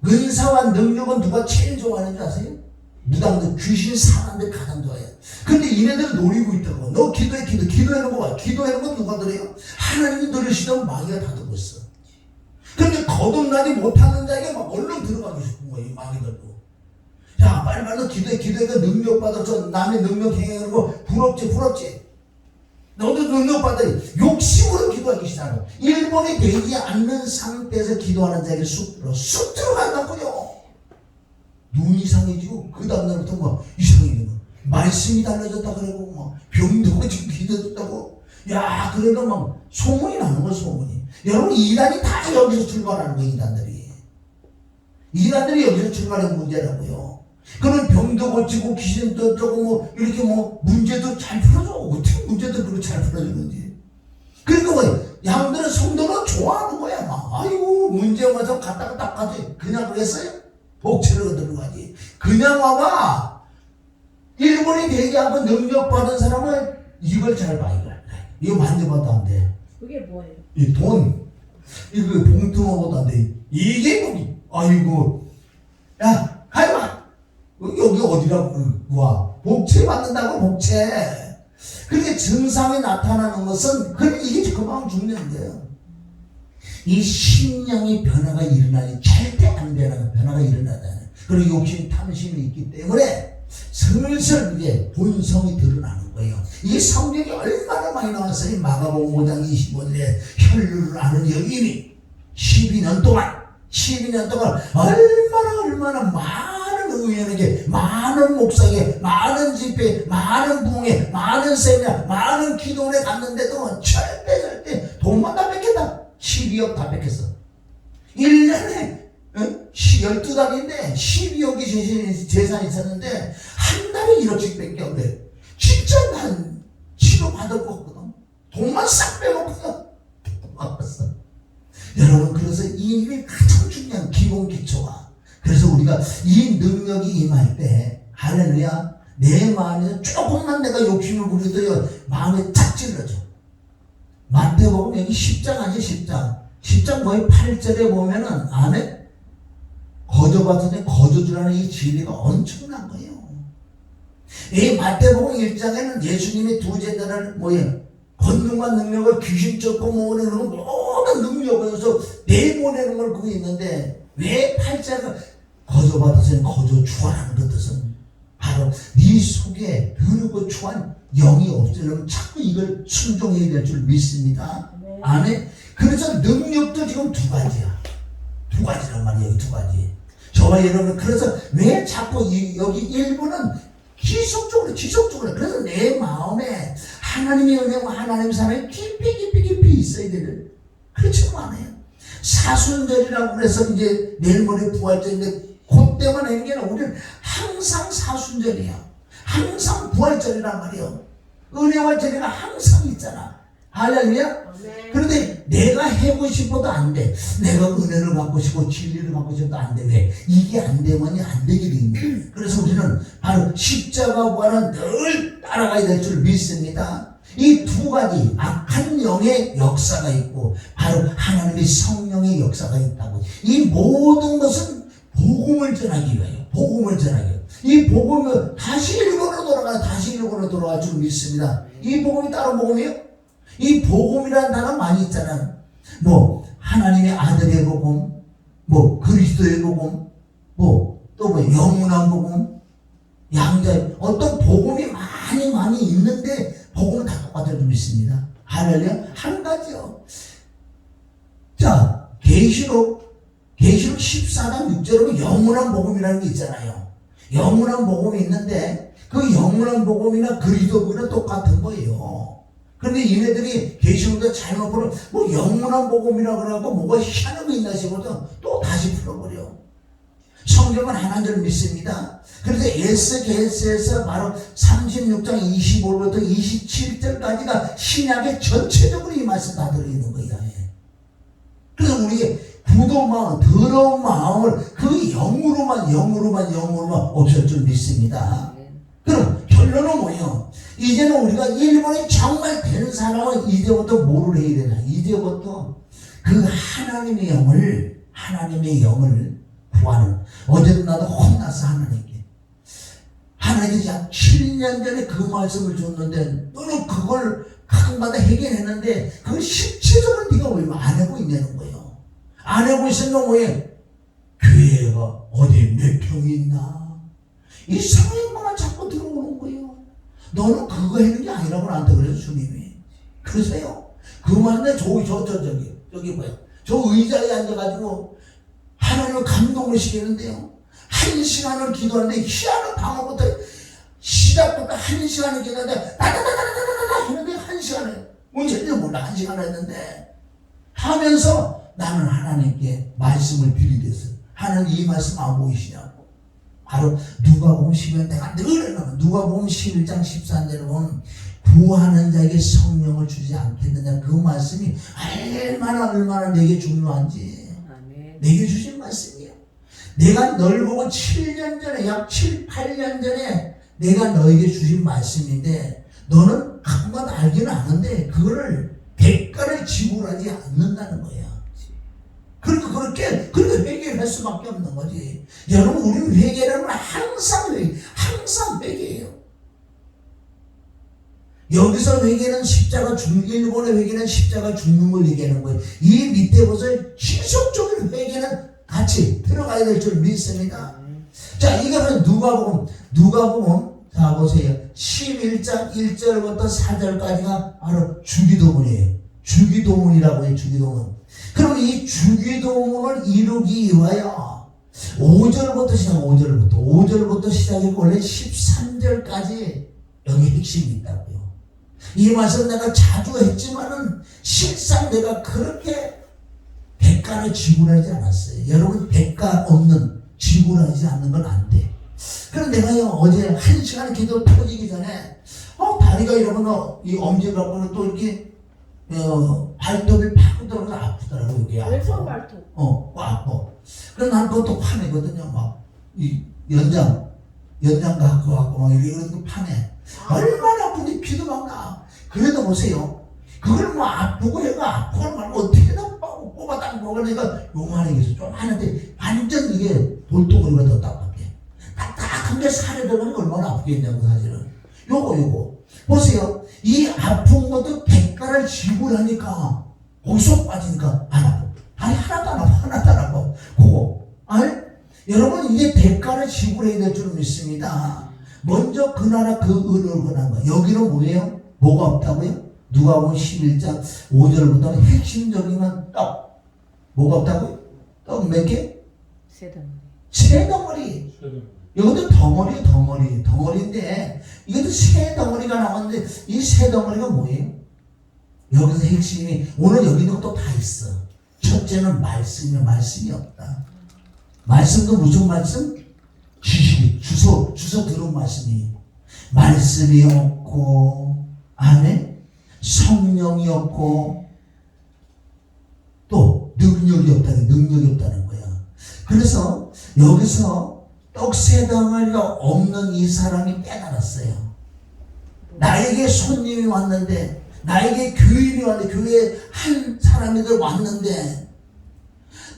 은사와 능력은 누가 제일 좋아하는 줄 아세요? 무당들 귀신 사람들 가장 좋아해요. 근데 얘네들은 노리고 있다고. 너 기도해놓은 거 봐. 기도해놓은 건 누가 들어요? 하나님이 들으시던 마귀가 다 듣고 있어. 근데 거듭나지 못하는 자에게 막 얼른 들어가고 싶은 거예요. 이 마귀들도. 야 빨리 너 기도해가 능력 받아서 남의 능력 행해가지고 부럽지. 너도 능력 받아. 욕심으로 기도하기 시작하고 1번이 되지 않는 상태에서 기도하는 자에게 쑥 들어간다고요. 눈이 이상해지고 그 다음날부터 막 이상해지는 거. 말씀이 달라졌다 그러고 막 병도 고치고 기도했다고. 야 그러니까 막 소문이 나는 거야 소문이. 여러분 이단이 다 여기서 출발하는 거예요. 이단들이 여기서 출발한 문제라고요. 그런 병도 고치고 귀신도 조금 뭐 이렇게 뭐 문제도 잘 풀어줘. 어떻게 문제도 그렇게 잘 풀어주는지. 그러니까 뭐 양들은 성도는 좋아하는 거야. 막 아이고 문제 와서 갔다가 딱 가지. 그냥 그랬어요? 복채를 들어가지. 그냥 와봐. 1번이 되지 않고 능력 받은 사람은 이걸 잘 봐. 이거 만져봐도 안 돼. 그게 뭐예요? 이 돈. 이거 봉투 먹어도 안 돼. 이게 뭐니? 아이고. 야 가지마. 여기 어디라고 와 복체 받는다고 복체. 그렇게 증상이 나타나는 것은 그래 이게 금방 죽는데요. 이 심령의 변화가 일어나니 절대 안 변화가 일어나잖아요. 그리고 욕심 탐심이 있기 때문에 슬슬 이제 본성이 드러나는 거예요. 이 성경이 얼마나 많이 나왔어요. 마가복음 5장 25절에 혈류를 아는 여인이 12년 동안 얼마나 많은 의원에게, 많은 목사에게, 많은 집회, 많은 부흥회, 많은 세미나, 많은 기도원에 갔는데도 절대 돈만 다 뺏겼다. 12억 다 뺏겼어. 1년에 12달인데 12억이 재산이 있었는데 한 달에 1억씩 뺏겨. 그래. 진짜 난 치료 받을 거 없거든. 돈만 싹 빼먹거든. 여러분, 그래서 이 일이 가장 중요한 기본 기초가, 그래서 우리가 이 능력이 임할 때 할렐루야, 내 마음에서 조금만 내가 욕심을 부리더라도 마음에 탁 찔러져. 마태복음 여기 10장 아니지, 10장 거의 8절에 보면은 아멘, 거저받으니 거저주라는 이 진리가 엄청난 거예요. 이 마태복음 1장에는 예수님이 두 제자를 권능과 능력을 귀신 쫓고 모으는 모든 능력에서 내보내는 걸 그거 있는데, 왜 8장을 거저받으세요? 거저주라는 그 뜻은 바로 네 속에 더럽고 추한 영이 없으려면 자꾸 이걸 순종해야 될 줄 믿습니다. 아멘. 그래서 능력도 지금 두 가지야. 두 가지란 말이에요. 두 가지. 저와 여러분, 그래서 왜 자꾸 여기 1부는 지속적으로 그래서 내 마음에 하나님의 은혜와 하나님의 사랑이 깊이 있어야 되는, 그렇지는 않아요. 사순절이라고 그래서 이제 내일 모레 부활절인데 그때만 하는 게 아니라 우리는 항상 사순절이야. 항상 부활절이란 말이에요. 은혜와 절이가 항상 있잖아. 할렐루야. 그런데 내가 해고 싶어도 안 돼. 내가 은혜를 받고 싶고 진리를 받고 싶어도 안 돼. 왜? 이게 안 되면 안 되게 되는 거예요. 그래서 우리는 바로 십자가 부활은 늘 따라가야 될 줄 믿습니다. 이 두 가지 악한 영의 역사가 있고 바로 하나님의 성령의 역사가 있다고. 이 모든 것은 복음을 전하기 위하여, 복음을 전하기 위하여. 이 복음을 다시 일본으로 돌아갈 줄 믿습니다. 이 복음이 다른 복음이에요? 이 복음이라는 단어 많이 있잖아요. 하나님의 아들의 복음, 그리스도의 복음, 또 영원한 복음, 양자의 어떤 복음이 많이 있는데 복음은 다 똑같을 줄 믿습니다. 할렐루야. 한 가지요. 자, 계시록 14장 6절에 영원한 복음이라는 게 있잖아요. 영원한 복음이 있는데 그 영원한 복음이나 그리스도 복음은 똑같은 거예요. 그런데 얘네들이 계시록도 잘못 풀어 영원한 복음이라고 그러고 뭐가 희한한 거 있나 싶어서 또 다시 풀어버려. 성경은 하나인 줄 믿습니다. 그래서 에스겔서에서 바로 36장 25절부터 27절까지가 신약의 전체적으로 이 말씀 다 들어있는 거야. 그래서 우리의 부도 마음, 더러운 마음을 그 영으로만 없앨 줄 믿습니다. 그럼 결론은 뭐예요? 이제는 우리가 일본에 정말 된 사람은 이제부터 뭐를 해야 되나? 이제부터 그 하나님의 영을 구하는. 어제도 나도 혼났어, 하나님께. 하나님이 약 7년 전에 그 말씀을 줬는데 너는 그걸 가끔마다 해결했는데 그걸 실체적으로 네가 왜 안 하고 있냐는 거예요. 안 하고 있으면 왜 교회가 어디 몇 평이 있나? 이상한 것만 자꾸 들어오는 거예요. 너는 그거 하는 게 아니라고 나한테 그래서 주님이. 그러세요. 그 말인데 저기 뭐야. 저 의자에 앉아가지고 하나님을 감동을 시키는데요. 1시간을 기도하는데 희한한 방어부터 시작부터 1시간을 기도하는데 다다다다다다다 하는데 1시간을 언제인지 몰라. 1시간을 했는데 하면서 나는 하나님께 말씀을 드리겠어요. 하나님 이 말씀 안 보이시냐고. 바로 누가복음 10년 내가 늘 누가복음 11장 14절에 보면 구하는 자에게 성령을 주지 않겠느냐. 그 말씀이 얼마나 내게 중요한지. 내게 주신 말씀이에요. 내가 널 보고 7년 전에 약 7, 8년 전에 내가 너에게 주신 말씀인데 너는 가끔가다 알기는 아는데 그거를 대가를 지불하지 않는다는 거야. 그러니까 그렇게 회개를 할 수밖에 없는 거지. 여러분, 우리는 회개라는 건 항상 회개예요. 여기서 회개는 일본의 회개는 십자가 죽는 걸 얘기하는 거예요. 이 밑에부터 지속적인 회개는 같이 들어가야 될 줄 믿습니다. 자, 이거는 누가복음 자 보세요. 11장 1절부터 4절까지가 바로 주기도문이에요. 주기도문이라고 해요. 주기도문. 그럼 이 주기도문을 이루기 위하여 5절부터 시작했고 원래 13절까지 여기 핵심이 있다고요. 이 말씀 내가 자주 했지만은 실상 내가 그렇게 대가를 지불하지 않았어요. 여러분, 대가 없는 지불하지 않는 건 안 돼. 그럼 내가요, 어제 1시간 기도 터지기 전에 다리가 이러면 이 엄지 갖고는 또 이렇게 발톱이 파고 들어가서 아프더라고. 여기 왼손 발톱. 아파. 그럼 난 그것도 파내거든요. 막 이 연장 갖고 막 이런 거 파내. 얼마나 아픈지 피도 막 나. 그래도 보세요. 그걸 뭐 아프고 해가 아프고 말고 어떻게든 뽑아당 먹으니까 요만한 게 있어. 좀 하는데 완전 이게 돌덩어리가 더 딱딱해. 딱딱한 게 살에 들어가니까 얼마나 아프겠냐고 사실은. 요거 보세요. 이 아픈 것도 대가를 지불하니까 거기서 빠지니까 안 아파. 아니 하나도 안 아파. 그거 여러분, 이게 대가를 지불해야 될 줄 믿습니다. 먼저 그 나라 그 의를 권한 거. 여기는 뭐예요? 뭐가 없다고요? 누가복음 11장 5절부터는 핵심적인 건 떡. 뭐가 없다고요? 떡 몇 개? 세 덩어리. 이것도 덩어리인데 이것도 세 덩어리가 나왔는데 이 세 덩어리가 뭐예요? 여기서 핵심이 오늘 여기 있는 것도 다 있어. 첫째는 말씀이 없다. 말씀도 무슨 말씀? 지식이 주소 들은 말씀이 말씀이 없고 아멘? 성령이 없고 또 능력이 없다는 거야. 그래서 여기서 떡 세 덩어리가 없는 이 사람이 깨달았어요. 나에게 손님이 왔는데, 나에게 교인이 왔는데, 교회에 한 사람이들 왔는데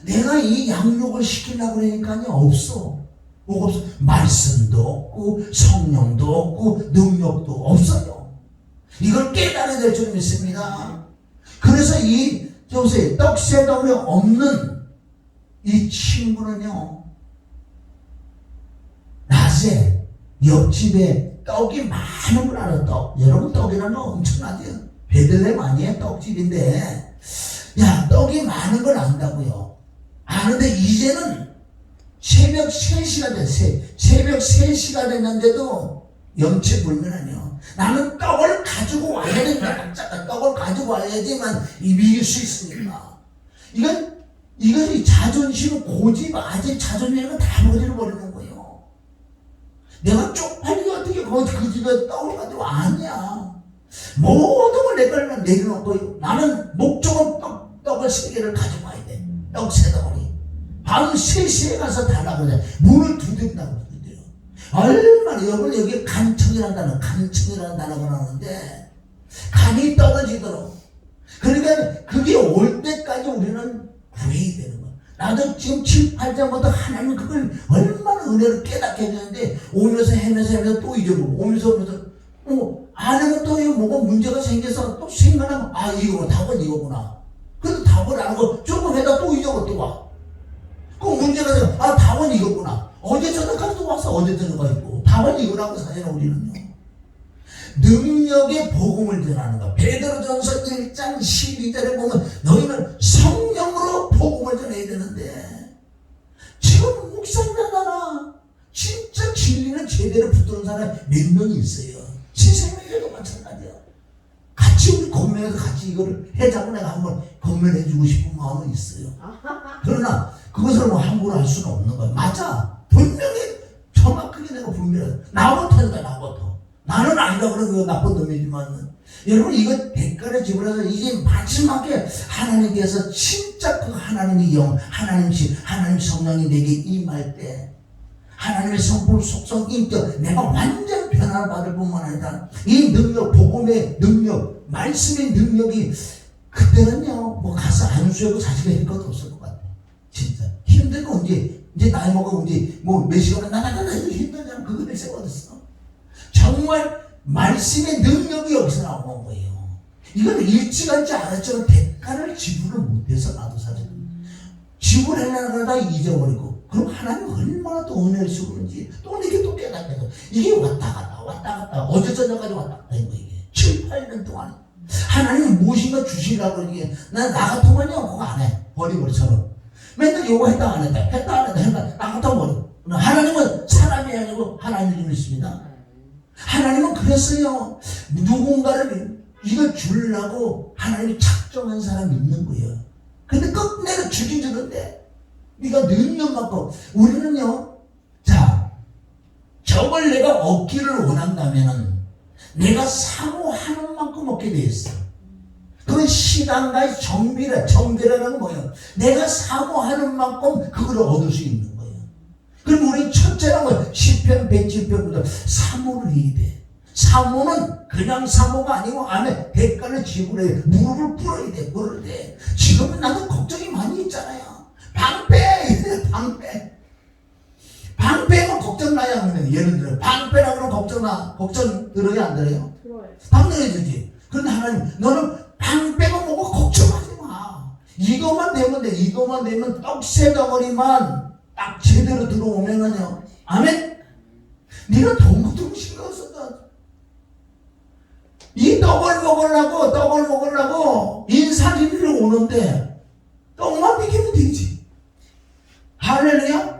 내가 이 양육을 시키려고 그러니까요 없어. 뭐가 없어? 말씀도 없고 성령도 없고 능력도 없어요. 이걸 깨달아야 될 줄 믿습니다. 그래서 보세요. 떡 세 덩어리 없는 이 친구는요, 낮에 옆집에 떡이 많은 걸 알아. 여러분, 떡이라는 건 엄청나죠. 베들레헴 아니에요? 떡집인데 떡이 많은 걸 안다고요. 아는데 이제는 새벽 3시가 됐어요. 새벽 3시가 됐는데도 염치불면하네요. 나는 떡을 가지고 와야 된다. 떡을 가지고 와야지만 이길 수 있으니까. 이것이 자존심, 고집, 아직 자존심을 다 버리는 거예요. 내가 쪽팔리게 어떻게 그 집에 떡을 가지고 아니야. 모든 걸 내 걸만 내려놓고 나는 목적은 떡을 3개를 가지고 와야 돼. 떡 3덩어리. 밤 3시에 가서 달라고 그래. 문을 두드린다고 그러더래요. 얼마나, 여러분, 여기 간청이라는 단어가 나오는데, 간이 떨어지도록. 그러니까 그게 올 때까지 우리는 구해야 되는 거야. 나도 지금 7, 8장부터 하나님 그걸 얼마나 은혜를 깨닫게 해주는데, 오면서 헤매서 또 잊어보고, 오면서 아니면 또 뭐가 문제가 생겨서 또 생각하면, 이거구나, 답은 이거구나. 그래도 답을 안 하고, 조금 해다 또 잊어버려, 또 와. 그 문제가 생겨, 답은 이거구나. 어제 저녁까지 또 와서 어제 저녁가 있고, 답은 이거라고 사실은 우리는요. 능력의 복음을 전하는 거. 베드로전서 1장 12절에 보면 너희는 성령으로 복음을 전해야 되는데, 지금 목사님이나 진짜 진리는 제대로 붙드는 사람이 몇 명이 있어요. 신생명에도 마찬가지야. 같이 우리 건면에서 같이 이거를 해자고 내가 한번 건면해주고 싶은 마음은 있어요. 그러나 그것을 함부로 할 수는 없는 거야. 맞아. 분명히 정확하게 내가 분명해. 나부터니까 나부터. 나는 아니라 그런 그 나쁜 놈이지만 여러분, 이거 대가를 지불해서 이제 마지막에 하나님께서 진짜 그 하나님의 영, 하나님 성령이 내게 임할 때 하나님의 성품, 속성, 인격, 내가 완전 변화를 받을 뿐만 아니라 이 능력, 복음의 능력, 말씀의 능력이 그때는요, 가서 안수하고 자식을 할 것도 없을 것 같아. 진짜 힘들고 이제 나이 먹으면 이제 뭐 몇 시간만 나나나나 힘들잖아. 그거 내가 얻었어. 정말 말씀의 능력이 여기서 나오는 거예요. 이건 일찌감치 알았지만 대가를 지불을 못해서 나도 사실 지불하려고 그러다 잊어버리고, 그럼 하나님 얼마나 또 은혜를 주는지 또 이렇게 또 깨닫게 돼. 이게 왔다 갔다 어제 저녁까지 왔다 갔다 한 거. 이게 7, 8년 동안 하나님이 무엇인가 주시려고. 이게 나 같으면요 그거 안 해. 버리버리처럼 맨날 요거 했다 안 했다 나 같으면 버려. 하나님은 사람이 아니고 하나님을 믿습니다. 하나님은 그랬어요. 누군가를 이걸 주려고 하나님이 작정한 사람이 있는 거예요. 근데 끝내가 죽이주는데 네가 능력 갖고. 우리는요, 자, 저걸 내가 얻기를 원한다면은 내가 사모하는 만큼 얻게 돼 있어. 그건 시간과 정비라는 건 뭐예요? 내가 사모하는 만큼 그걸 얻을 수 있는 거예요. 그럼 우리 첫째는 뭐예요? 시편 107편보다 사모를 해야 돼. 사모는 그냥 사모가 아니고 안에 대가를 지불해. 무릎을 꿇어야 돼. 지금은 나도 걱정이 많이 있잖아요. 방패면 걱정 나야 하면, 예를 들어 방패라고 하면 걱정 들어요 안 들어요? 당연히 들지. 그런데 하나님, 너는 방패가 뭐고 걱정하지 마. 이것만 되면 떡새 덩어리만 딱 제대로 들어오면은요, 아멘. 네가 동무동 신경 써도 이 떡을 먹으려고 인사리를 오는데 떡만 먹이면 되지. 할렐루야.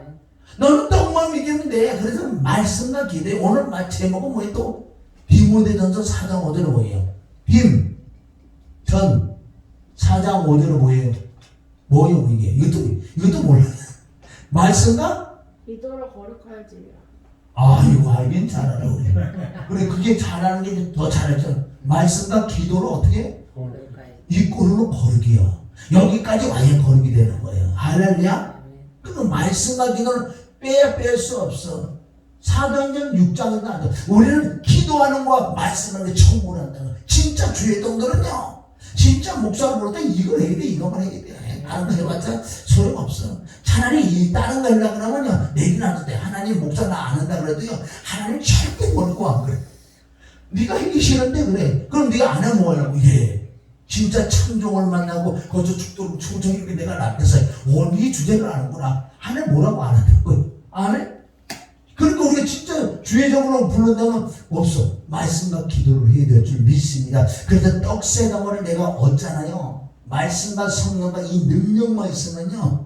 너는 떡만 먹이면 돼. 그래서 말씀과 기대. 오늘 제목은 뭐예요? 또 디모데전서 4장 5절은 뭐예요? 전 4장 5절은 뭐예요 이게? 이것도 몰라. 말씀과 기도로 거룩할지니라. 이거 알긴 잘 알아 우리. 그래, 그게 잘하는 게 더 잘하죠. 말씀과 기도를 어떻게? 이 꼴로 거룩이요. 여기까지 와야 거룩이 되는 거예요. 할렐루야. 그 말씀과 기도를 뺄 수 없어. 사도행전 6장에도 안 돼. 우리는 기도하는 거와 말씀하는 게 청구를 한다는 거야. 진짜 주의 동들은요, 진짜 목사를 부를 때 이걸 해야 돼, 이것만 해야 돼. 다른 거 해봤자 소용없어. 차라리 다른 거 하려고 그러면요, 내긴 안 돼. 하나님 목사 나 안 한다 그래도요, 하나님 절대 모르고 안 그래. 네가 하기 싫은데 그래. 그럼 네가 안 하면 뭐하냐고. 진짜 참종을 만나고 거저 죽도록 초정이게 내가 낫겠어. 이 주제를 아는구나. 하나님 뭐라고 안 한다는 거예요. 안 해? 그러니까 우리가 진짜 주의적으로 부른다면 없어. 말씀과 기도를 해야 될 줄 믿습니다. 그래서 떡새 덩어리를 내가 얻잖아요. 말씀과 성령과 이 능력만 있으면요,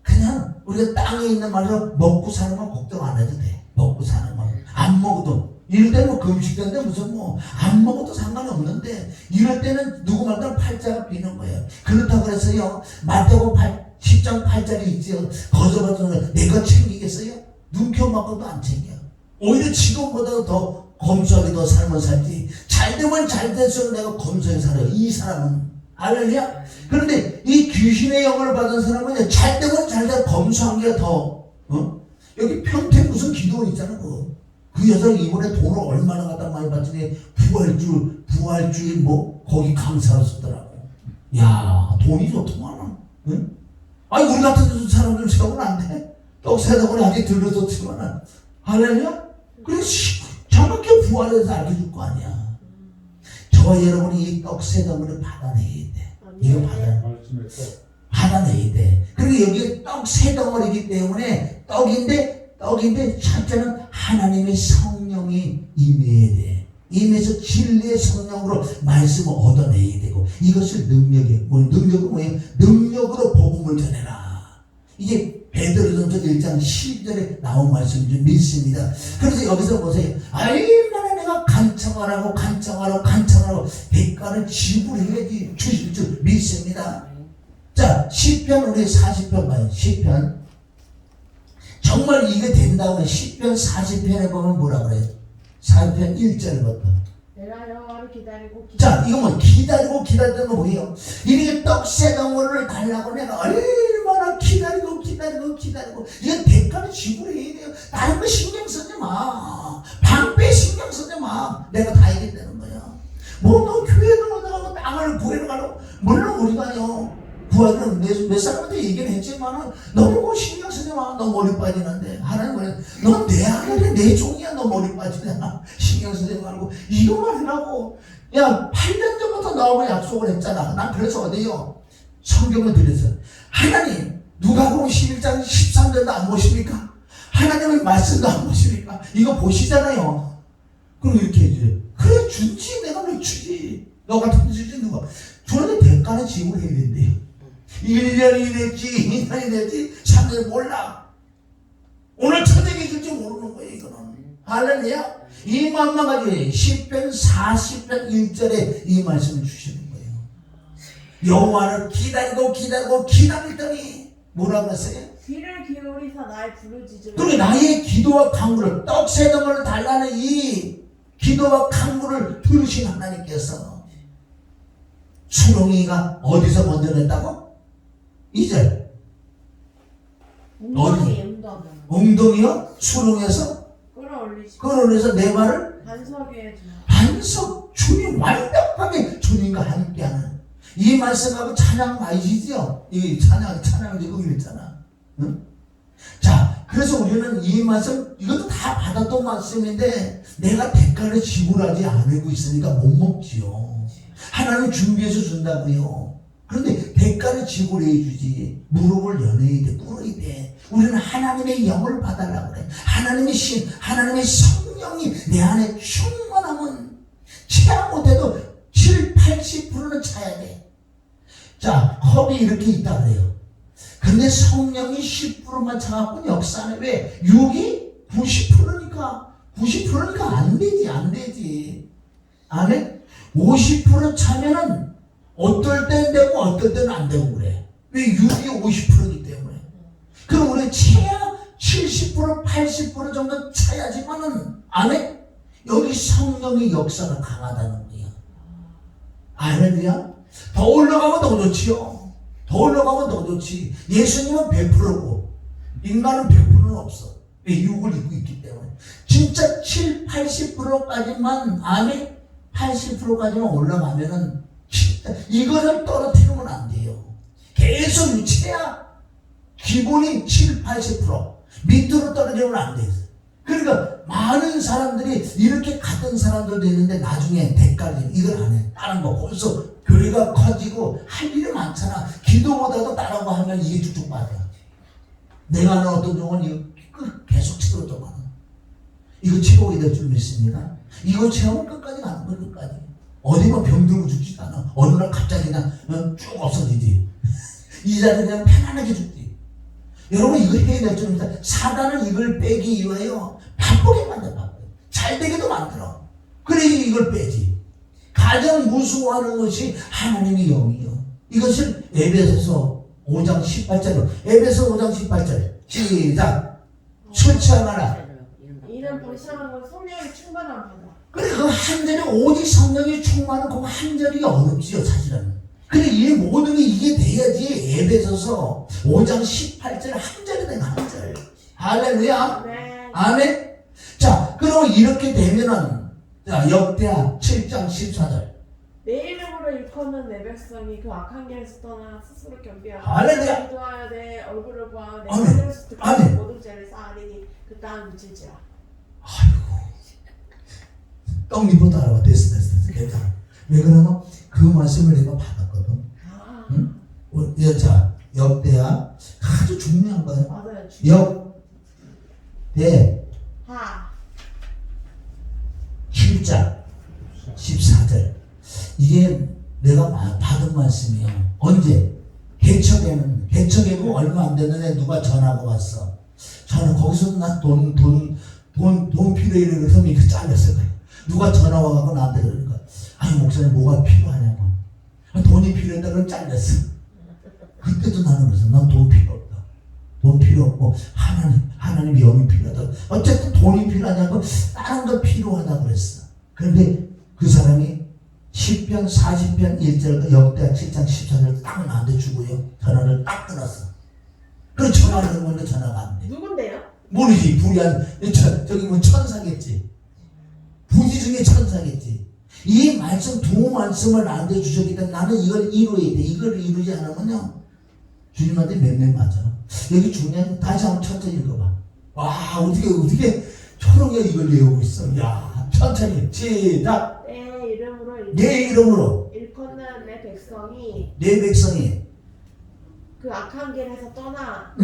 그냥 우리가 땅에 있는 말로 먹고 사는 건 걱정 안 해도 돼. 먹고 사는 건 안 먹어도, 이럴 때는 뭐 금식되는데 무슨 안 먹어도 상관없는데, 이럴 때는 누구 말대로 팔자가 비는 거예요. 그렇다고 해서요, 마태복음 10장 8절이 있지요. 거저받은 내가 챙기겠어요? 눈켜 맞고도 안 챙겨. 오히려 지금보다 더 검소하게 더 삶을 살지. 잘 되면 잘 될수록 내가 검소하게 살아요. 이 사람은. 할렐루야. 그런데 이 귀신의 영을 받은 사람은 잘 되면 잘 되고 검소한 게 더, 여기 평택 무슨 기도원 있잖아. 그 여자가 이번에 돈을 얼마나 갖다 많이 받더니 부활주의 거기 강사로 쓰더라고. 야, 돈이 좋더만. 응? 아니, 우리 같은 사람들 세우면 안 돼. 떡새 덩어리 아직 들려서 치면은. 할렐루야? 그래서 정확히 부활해서 알려줄 거 아니야. 저와 여러분이 이 떡새 덩어리를 받아내야 돼. 이거 받아내야 돼. 그리고 여기 떡새 덩어리이기 때문에 떡인데 첫째는 하나님의 성령이 임해야 돼. 임해서 진리의 성령으로 말씀을 얻어내야 되고, 이것을 능력은 뭐예요? 능력으로 복음을 전해라. 이게 베드로전서 1장 12절에 나온 말씀인 줄 믿습니다. 그래서 여기서 보세요. 얼마나 내가 간청하라고 대가를 지불해야지 주실 줄 믿습니다. 자, 시편 우리 40편 봐요. 시편. 정말 이게 된다고 해. 시편 40편에 보면 뭐라 그래요? 40편 1절부터. 내가 여호와를 기다리고 자, 이거 뭐 기다리던 거 뭐예요? 이렇게 떡새 덩어리를 달라고 내가 얼마나 기다리고 이건 대가를 지불해야 돼요. 다른 거 신경 쓰지 마. 방패 신경 쓰지 마. 내가 다 해야겠다는 거야. 너 교회도 나가고 땅을 구해러 가려고. 물론 우리가요, 부하들은 몇 사람한테 얘기는 했지만은 너무 신경 쓰지 마. 너 머리 빠지는데. 하나님은 너 내 아들이 내 종이야. 너 머리 빠지잖아. 신경 쓰지 말고 이거만 해라고. 야 8년 전부터 나하고 약속을 했잖아. 난 그래서 어디요? 성경을 드렸어. 하나님 누가복음 11장 13절도 안 보십니까? 하나님의 말씀도 안 보십니까? 이거 보시잖아요. 그럼 이렇게 해줘요. 그래 주지. 내가 왜 주지. 너 같은 주지 누가. 저는 대가는 지불해야 된대요. 1년이 될지 2년이 될지 3년 몰라. 오늘 저녁에 줄지 모르는 거예요. 이거는. 할렐루야. 이 마음만 가지고 10편 40편 1절에 이 말씀을 주시는 거예요. 여호와를 기다리고 기다리더니 뭐라 그랬어요? 귀를 기울이사 나의 부르짖음을. 그리고 나의 기도와 간구를 떡새덩어리를 달라는 이 기도와 간구를 들으신 하나님께서 수렁이가 어디서 건져냈다고? 2절 엉덩이 엉덩이요? 수렁에서 끌어올려서 내 말을 반석 주님 완벽하게 주님과 함께하는 이 말씀하고 찬양 아시죠? 이 찬양 지금 있잖아. 응? 자, 그래서 우리는 이 말씀 이것도 다 받았던 말씀인데 내가 대가를 지불하지 않고 있으니까 못 먹지요. 하나님 준비해서 준다고요. 그런데 대가를 지불해 주지. 무릎을 연해야 돼, 꿇어야 돼. 우리는 하나님의 영을 받아라 그래. 하나님의 신, 하나님의 성령이 내 안에 충만하면 채야 못해도 70-80%는 차야 돼. 자, 컵이 이렇게 있다 그래요. 근데 성령이 10%만 차갖고 역사는 왜? 6이 90%니까 90%니까 안 되지. 안 해? 50% 차면은 어떨 땐 되고 어떨 때는 안 되고 그래. 왜? 6이 50%이기 때문에. 그럼 우리 최야 70% 80% 정도 차야지만은 안 해? 여기 성령의 역사가 강하다는 거야. 할렐루야. 더 올라가면 더 좋지요. 더 올라가면 더 좋지. 예수님은 100%고 인간은 100%는 없어. 왜? 6을 입고 있기 때문에. 진짜 70-80%까지만 안에 80%까지만 올라가면은 진짜 이거를 떨어뜨리면 안 돼요. 계속 유체야. 기본이 70-80% 밑으로 떨어지면 안 돼요. 그러니까 많은 사람들이 이렇게 같은 사람들도 있는데 나중에 대가를 이걸 안 해. 다른 거 벌써 교회가 커지고 할 일이 많잖아. 기도보다도 다른 거 하면 이게 쭉쭉 빠져. 내가 하는 어떤 종은 이거 계속 치료도 많아. 이거 치료가 될 줄 믿습니다. 이거 체험은 끝까지 가는 거야. 끝까지. 어디만 병들고 죽지도 않아. 어느 날 갑자기 그냥 쭉 없어지지. 이 자리에 그냥 편안하게 죽지. 여러분 이거 해야 될 줄 믿습니다. 사단은 이걸 빼기 위하여 바쁘게 만들어. 잘 되게도 만들어. 그래 이걸 빼지. 가장 무서워하는 것이 하나님의 영이요. 이것을 에베소서 5장 18절로 에베소 5장 18절 시작. 술 취하거나 이는 불쌍한 건 성령이 충만한 거다. 그래 그 한 절이 오직 성령이 충만한 그 한 절이 어렵지요 사실은. 그래 이 모든 게 이게 돼야지. 에베소서 5장 18절 한 절이 된 한 절. 할렐루야. 네. 아멘. 자 그럼 이렇게 되면은 자 역대하 7장 14절 내 이름으로 일컫는 내 백성이 그 악한 길에서 떠나 스스로 겸비하고 할렐루야. 기도하여 내 얼굴을 보아 내 아멘. 하늘에서 아멘. 득하는 모든 죄를 쌓으리니 그 땅을 묻힐지라. 아이고 떡잎으로 따라와. 됐어 괜찮아. 왜 그러면 그 말씀을 내가 받았거든. 응? 자 역대하 아주 중요한 거예요. 맞아요. 역대하 7장 14절 이게 내가 받은 말씀이에요. 언제? 개척에고 얼마 안 됐는데 누가 전화가 왔어. 저는 거기서 나 돈 필요해 그래서 이렇게 잘렸어요. 누가 전화 와가지고 나한테 그러는 거야. 아니 목사님 뭐가 필요하냐고. 돈이 필요했다 그럼 잘렸어. 그때도 나는 그래서 난 돈 필요 없다. 돈 필요 없고 하나님 영이 필요하다. 어쨌든 돈이 필요하냐고 다른 거 필요하다 그랬어. 그런데 그 사람이 10편 40편 1절 역대하 7장 14절 딱 나한테 주고요. 전화를 딱 끊었어. 그래 전화를 건데 전화가 안 돼. 누군데요? 모르지. 불이한 저기 뭐 천사겠지. 부지 중에 천사겠지. 이 말씀 두 말씀을 나한테 주셨기 때문에 나는 이걸 이루어야 돼. 이걸 이루지 않으면요 주님한테 몇 명 맞아? 여기 중요한, 다시 한번 천천히 읽어봐. 와, 어떻게 초롱이 이걸 외우고 있어. 야, 천천히. 시작. 내 이름으로 일컫는 내 백성이 내 백성이 그 악한 길에서 떠나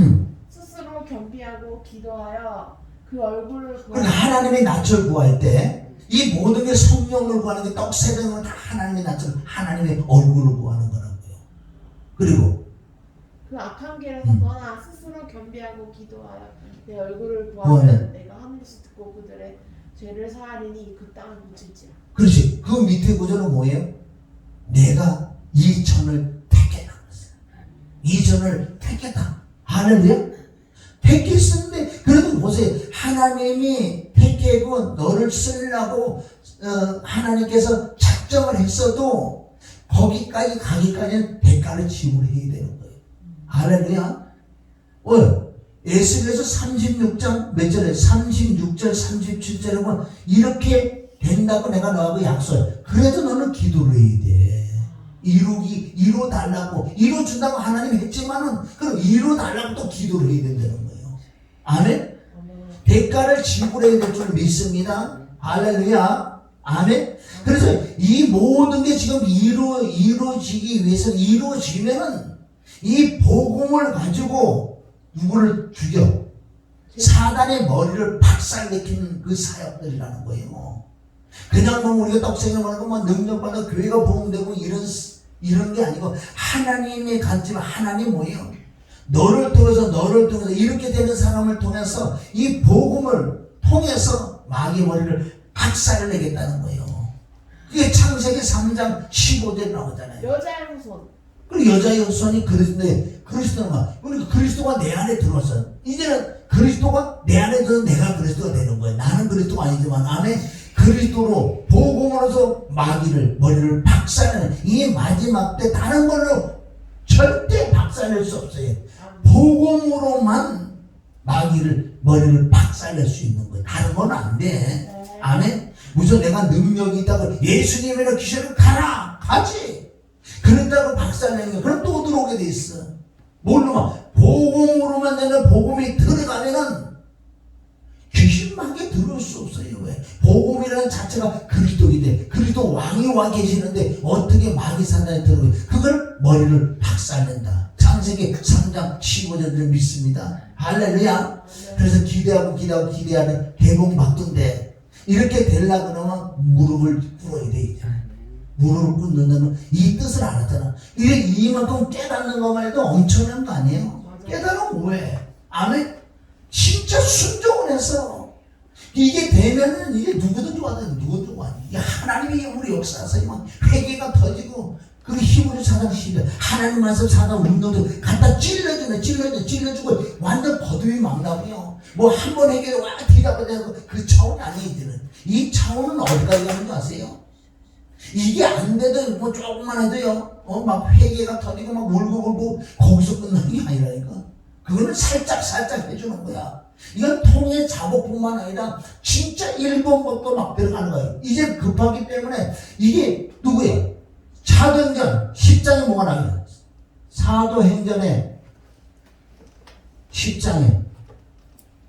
스스로 겸비하고 기도하여 그 얼굴을 그러니까 구하여 하나님의 낯을 구할 때 이 모든 게 성령을 구하는 게 떡새벽은 다 하나님의 낯을, 하나님의 얼굴을 구하는 거라고요. 그리고 그 악한 길에서 떠나 스스로 겸비하고 기도하여 내 얼굴을 구하면 내가 하늘에서 듣고 그들의 죄를 사하리니 그 땅을 고칠지라. 그렇지. 그 밑에 구절은 뭐예요? 내가 이 전을 택했다. 이 전을 택했다. 할렐루야. 택했는데 그래도 보세요. 하나님이 택하고 너를 쓰려고 하나님께서 작정을 했어도 거기까지 가기까지는 대가를 지불해야 되는 거예요. 할렐루야. 에스겔서 36장 몇 절에 36절 37절에 보면 이렇게 된다고 내가 너하고 약속해. 그래도 너는 기도를 해야 돼. 이루달라고 이루어준다고 하나님 했지만은 그럼 이루어달라고 또 기도를 해야 된다는 거예요. 아멘. 대가를 지불해야 될 줄 믿습니다. 할렐루야. 아멘. 그래서 이 모든 게 지금 이루어지기 위해서 이루어지면은 이 복음을 가지고 누구를 죽여 사단의 머리를 박살내키는 그 사역들이라는 거예요. 그냥 뭐 우리가 떡생을 하고 뭐 능력받아 교회가 복음되고 이런 게 아니고 하나님의 관점, 하나님 뭐예요? 너를 통해서 이렇게 되는 사람을 통해서 이 복음을 통해서 마귀의 머리를 박살내겠다는 거예요. 그게 창세기 3장 15절에 나오잖아요. 여자의 후손. 그리고 여자의 후손이 그리스도가 그러니까 그리스도가 내 안에 들어왔어요. 이제는 그리스도가 내 안에 들어서 내가 그리스도가 되는 거예요. 나는 그리스도가 아니지만 안에 그리스도로 복음으로서 마귀를 머리를 박살내는 이 마지막 때 다른 걸로 절대 박살낼 수 없어요. 복음으로만 마귀를 머리를 박살낼 수 있는 거예요. 다른 건 안 돼. 아멘. 무슨 내가 능력이 있다고 예수님이나 귀신을 가지. 그런다고 박살내는 거야. 그럼 또 들어오게 돼 있어. 뭘로만 복음으로만 되는 복음이 들어가면은 귀신밖에 들어올 수 없어요. 왜? 복음이라는 자체가 그리스도인데 그리스도 왕이 와 계시는데 어떻게 마귀 사단에 들어오게? 그걸 머리를 박살낸다. 창세기 3장 15절을 믿습니다. 할렐루야. 그래서 기대하는 개봉 받던데 이렇게 되려고 그러면 무릎을 꿇어야 돼. 무릎을 꿇는다면 이 뜻을 알았잖아. 이만큼 깨닫는 것만 해도 엄청난 거 아니에요? 깨달으면 왜? 아멘? 진짜 순종을 해서 이게 되면은 이게 누구든 좋아하는 누구든 좋아하는 이게 하나님이 우리 역사에서 막 회개가 터지고 그 힘으로 사람 시대 하나님 말씀 사람 운동도 갖다 찔러주고 완전 거두이 막 나고요. 뭐 한 번 회개를 와 뒤잡아대고 그 차원이 아니에요. 이제는 이 차원은 어디까지 가는 줄 아세요? 이게 안 돼도 뭐 조금만 해도요. 막 회개가 터지고 막 울고 거기서 끝나는 게 아니라니까. 그거는 살짝 해주는 거야. 이건 통의 작업뿐만 아니라 진짜 일본 것도 막 들어가는 거예요. 이제 급하기 때문에 이게 누구예요? 사도행전 10장에 뭐가 나와요? 사도행전에 10장에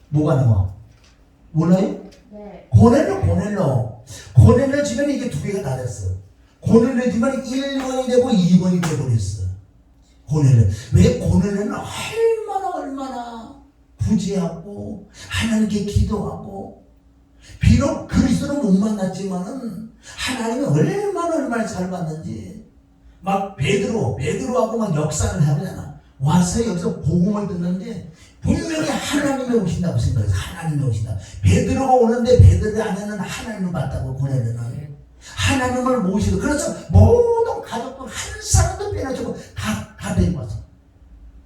뭐가 나와? 몰라요? 네. 고넬료 지면 이게 두 개가 다 됐어. 고넬료 지면 1번이 되고 2번이 되어버렸어. 고넬료. 왜? 고넬료는 얼마나 부지하고 하나님께 기도하고 비록 그리스도를 못 만났지만은 하나님이 얼마나 잘 봤는지 막 베드로하고 막 역사를 하잖아. 와서 여기서 복음을 듣는데 분명히 하나님이 오신다고 생각해서 하나님이 오신다. 베드로가 오는데 베드로 안에는 하나님을 봤다고 고넬료는 하나님을 모시고 그래서 모든 가족들 한 사람도 빼놓고 다 데리고 왔어.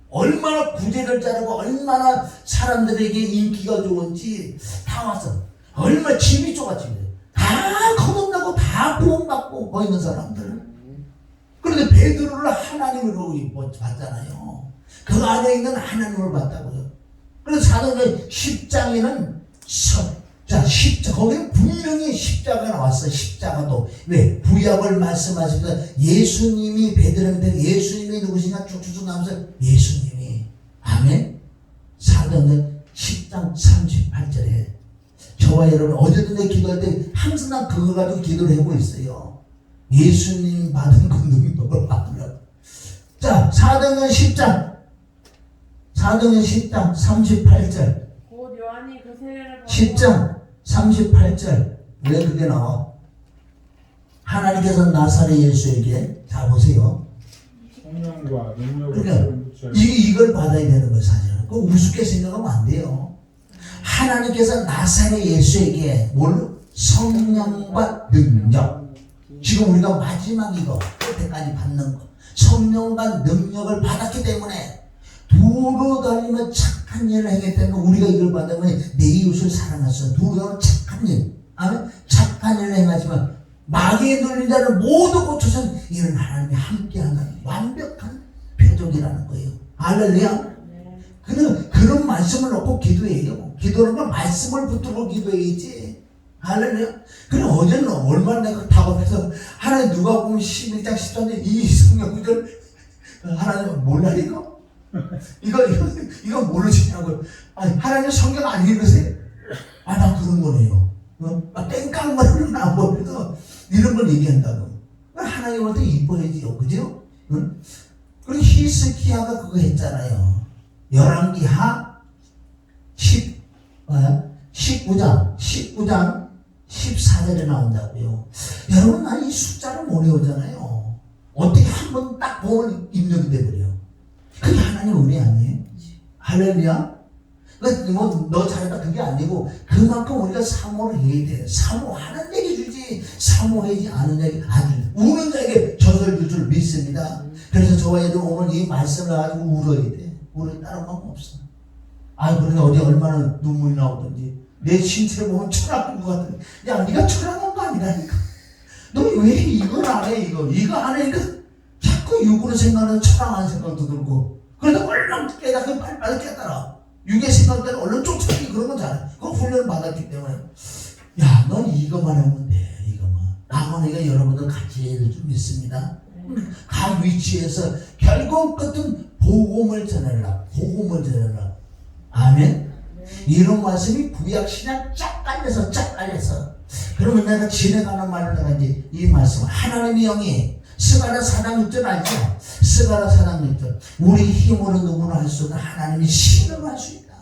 얼마나 부제를 자르고 얼마나 사람들에게 인기가 좋은지 다 왔어. 얼마나 집이 좁았지. 다 거듭나고 다 구원받고 뭐 있는 사람들. 그런데 베드로를 하나님으로 봤잖아요. 그 안에 있는 하나님을 봤다고요. 그래서 사도행전 10장에는 자, 거기는 분명히 십자가 나왔어요. 십자가도. 왜? 구약을 말씀하시면서 예수님이 베드레헴 예수님이 누구시냐 쭉쭉쭉 나오면서 예수님이. 아멘. 사도행전 10장 38절에 저와 여러분 어제도 내 기도할 때 항상 난 그거 가지고 기도를 하고 있어요. 예수님 받은 그 능력을 받으면. 자, 사도행전 10장 38절. 곧 요한이 그 세례를 10장 38절. 왜 그게 나와? 하나님께서 나사렛 예수에게, 자 보세요. 성령과 능력을 그러니까 붙여 이걸 받아야 되는 거예요, 사실은. 그 우습게 생각하면 안 돼요. 하나님께서 나사렛 예수에게 뭘로? 성령과 능력. 지금 우리가 마지막 이거 끝에까지 받는 거. 성령과 능력을 받았기 때문에 도로 다니면 착한 일을 하기 때문에 우리가 이걸 받으면 내 이웃을 사랑할 수 있어요. 도로 다니면 착한 일. 아멘. 착한 일을 행하지만 마귀에 눌린 자를 모두 고쳐서 이는 하나님이 함께하는 완벽한 표적이라는 거예요. 할렐루야. 그런 말씀을 놓고 기도해요. 기도는 건 말씀을 붙들고 기도해야지. 할렐루야. 그래 어제는 얼마나 내가 답답해서 하나님 누가 보면 11장 14절 이 성경 구절 하나님 몰라 이거? 이거 모르시냐고요. 아니 하나님 성경 안 읽으세요? 아 나 그런 거네요. 땡깡말은 안 보여도 이런 걸 얘기한다고. 하나님한테 이뻐야지요. 그죠? 응? 그리고 히스기야가 그거 했잖아요. 열왕기하 19장 14절에 나온다고요. 여러분 나 이 숫자를 못 외우잖아요. 어떻게 한 번 딱 보면 입력이 돼버려. 그게 하나님 은혜 아니에요? 할렐루야. 너 잘했다 그게 아니고 그만큼 우리가 사모를 해야 돼. 사모하는 자에게 주지 사모하지 않은 자에게 안 줍니다. 우는 자에게 젖을 줄 줄 믿습니다. 그래서 저와 얘들 오늘 이 말씀을 가지고 울어야 돼. 울을 다른 방법 없어. 그런데 어디 얼마나 눈물이 나오든지 내 신체를 보면 철학한 것 같은데 야 네가 철학한 거 아니라니까. 너 왜 이걸 안 해? 이거 안 하니까 자꾸 육으로 생각하는 철학한 생각도 들고 그래서 얼른 깨닫고 빨리 깨달아. 육의 생각대로 얼른 쫓아가기 그런 건 잘해. 그거 훈련을 받았기 때문에 야 넌 이거만 하면 돼. 이거만. 나머지가 여러분들 같이 해야 될 줄 믿습니다. 각 위치에서 결국 끝은 복음을 전하라. 복음을 전하라. 아멘. 이런 말씀이 구약 신약 쫙 깔려서 그러면 내가 진행하는 말을 내가 이제 이 말씀 하나님의 영이 스가랴 4장 6절 알죠? 스가랴 4장 6절 우리 힘으로 누구나 할 수 없는 하나님이 신으로 할 수 있다.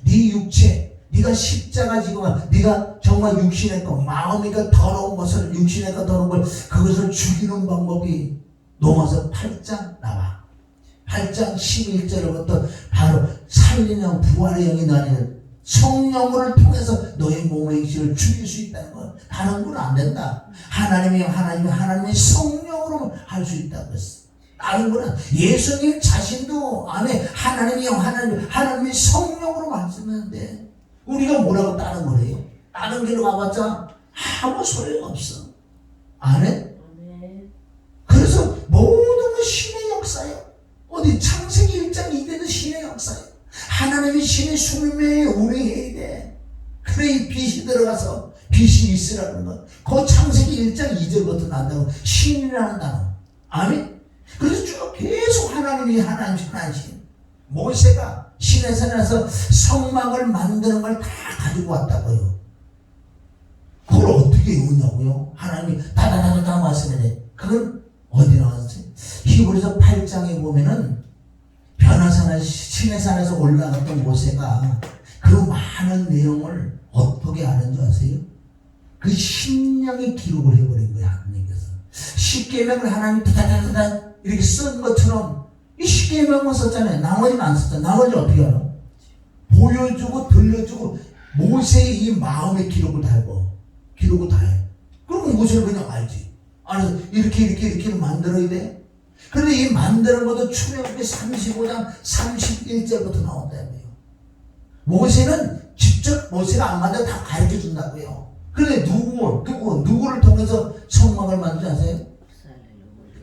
네 육체 네가 십자가 지고 네가 정말 육신의 것 마음이가 더러운 것을 육신의 것 더러운 걸 그것을 죽이는 방법이 로마서 8장 나와. 8장 11절부터 바로 살리는 영, 부활의 영이 나뉘는 성령을 통해서 너의 몸의 행실을 죽일 수 있다는 걸 다른 건 안 된다. 하나님이 성령으로 할 수 있다고 했어. 다른 거는 예수님 자신도 안에 하나님이 영, 하나님이 성령으로 말씀하는데 우리가 뭐라고 따른 거래요? 다른 길로 가봤자 아무 소용이 없어. 아멘? 그래서 모든 건 신의 역사예요. 어디 창세기 1장 2절도 신의 역사예요. 하나님이 신의 수명에 운행해야 돼. 그래 이 빛이 들어가서 빛이 있으라는 것. 그 창세기 1장 2절부터 난다고 신이라는 단어. 아멘? 그래서 쭉 계속 하나님이 하나님. 모세가 신의 산에서 성막을 만드는 걸 다 가지고 왔다고요. 그걸 어떻게 외우냐고요? 하나님이 다다다다 말씀해. 그건 어디 나왔어요? 히브리서 8장에 보면은 변화산에 신의 산에서 올라갔던 모세가 그 많은 내용을 어떻게 아는 줄 아세요? 그 심령에 기록을 해버린 거야. 하나님께서 십계명을 하나님이 다다다다 이렇게 쓴 것처럼 이 십계명만 썼잖아요. 나머지는 안 썼잖아요. 나머지 어떻게 알아? 보여주고 들려주고 모세의 이 마음의 기록을 다 해봐. 기록을 다 해. 그러면 모세는 그냥 알지. 알아서 이렇게 만들어야 돼. 그런데 이 만드는 것도 출애굽기 35장 31절부터 나온다고요. 모세는 직접 모세가 안 만들어 다 가르쳐 준다고요. 그런데 누구를 통해서 성막을 만들지 아세요?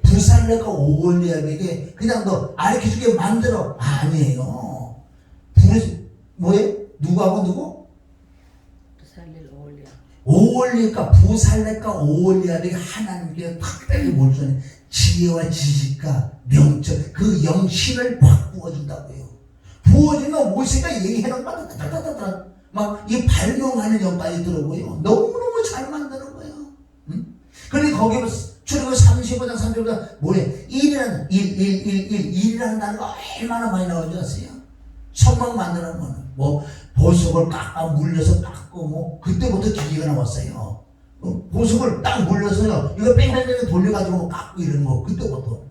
부살레가 오홀리압에게 그냥 너 가르쳐주게 만들어. 아니에요. 누구하고 누구? 오올리가 부살레가 오올리아들이 하나님께 특별히 몰두하는 지혜와 지식과 명철 그 영신을 확 부어준다고요. 부어주면 모세가 얘기해놓은 거 다다다다다 막 이 발명하는 영까지 들어오고요. 너무너무 잘 만드는 거예요. 응? 그러니 거기 출애굽 35장 35장 뭐래? 1이라는 단어가 얼마나 많이 나오는 줄 아세요? 성막 만드는 거는 뭐 보석을 깎아 물려서 깎고 뭐 그때부터 기계가 나왔어요. 보석을 딱 물려서요 이거 뺑뺑뺑 돌려가지고 깎고 이런 거 그때부터.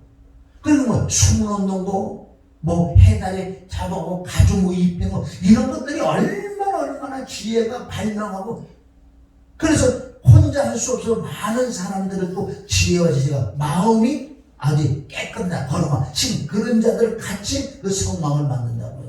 그리고 뭐 수문 운동도 뭐 해달에 잡아고 가죽 뭐 입힌 거 이런 것들이 얼마나 지혜가 발명하고 그래서 혼자 할 수 없어 많은 사람들은 또 지혜와 지혜가 마음이 아주 깨끗하다 거룩한 신 그런 자들 같이 그 성막을 만든다고요.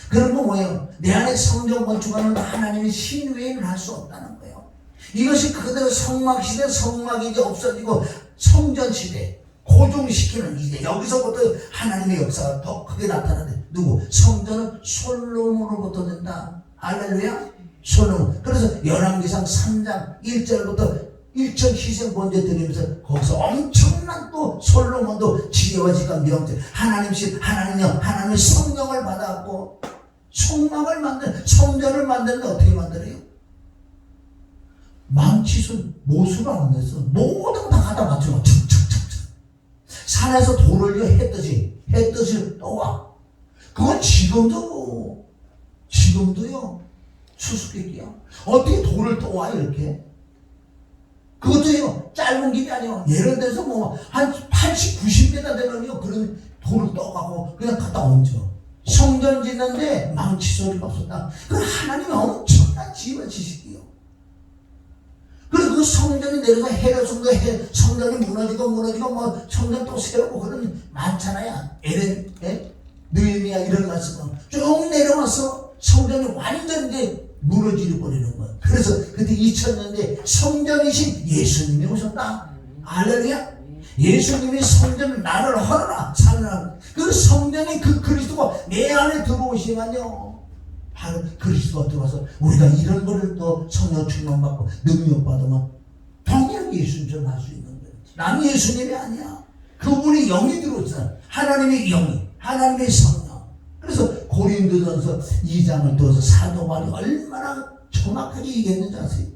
그런 거 뭐예요? 내 안에 성전 건축하는 하나님의 신 외에는 할 수 없다는 거예요. 이것이 그대로 성막 시대 성막이 이제 없어지고 성전 시대 고정시키는 이제 여기서부터 하나님의 역사가 더 크게 나타나는데 누구? 성전은 솔로몬으로부터 된다. 할렐루야. 솔로몬. 그래서 열왕기상 3장 1절부터 1천 희생 번제 드리면서 거기서 엄청난 또 솔로몬도 지혜와 지혜가 명철 하나님씩 하나님의 성령을 받아갖고 성막을 성전을 만드는데 어떻게 만들어요? 망치순 모수를 안 냈어. 모든 거 다 갖다 맞춰. 산에서 돌을 햇듯이 떠와. 그건 지금도요 수수께끼야. 어떻게 돌을 떠와 이렇게? 그것도요 짧은 길이 아니야. 예를 들어서 뭐 한 80, 90m 되면요 그런 돌을 떠가고 그냥 갖다 얹어. 성전 짓는데 망치 소리가 없었다. 그건 하나님의 엄청난 지혜와 지식이요. 그리고 그 성전이 내려서 헤려성도 성전이 무너지고 뭐 성전 또 세우고 그런 많잖아요. 느헤미야 이런 말씀은 쭉 내려와서 성전이 완전 이제 무너져 버리는 거예요. 그래서 그때 2000년대 성전이신 예수님이 오셨다. 할렐루야. 예수님이 성전을 나를 헐어라 살라. 그 성전이 그 그리스도가 내 안에 들어오시면요 바로 그리스도가 들어와서 우리가 이런 거를 또 성령 충만받고 능력 받으면 동일하게 예수님처럼 할 수 있는 거예요. 나는 예수님이 아니야. 그분이 영이 들어오잖아. 하나님의 영이 하나님의 성령. 그래서 고린도전서 2장을 둬서 사도 바울이 얼마나 정확하게 얘기했는지 아세요?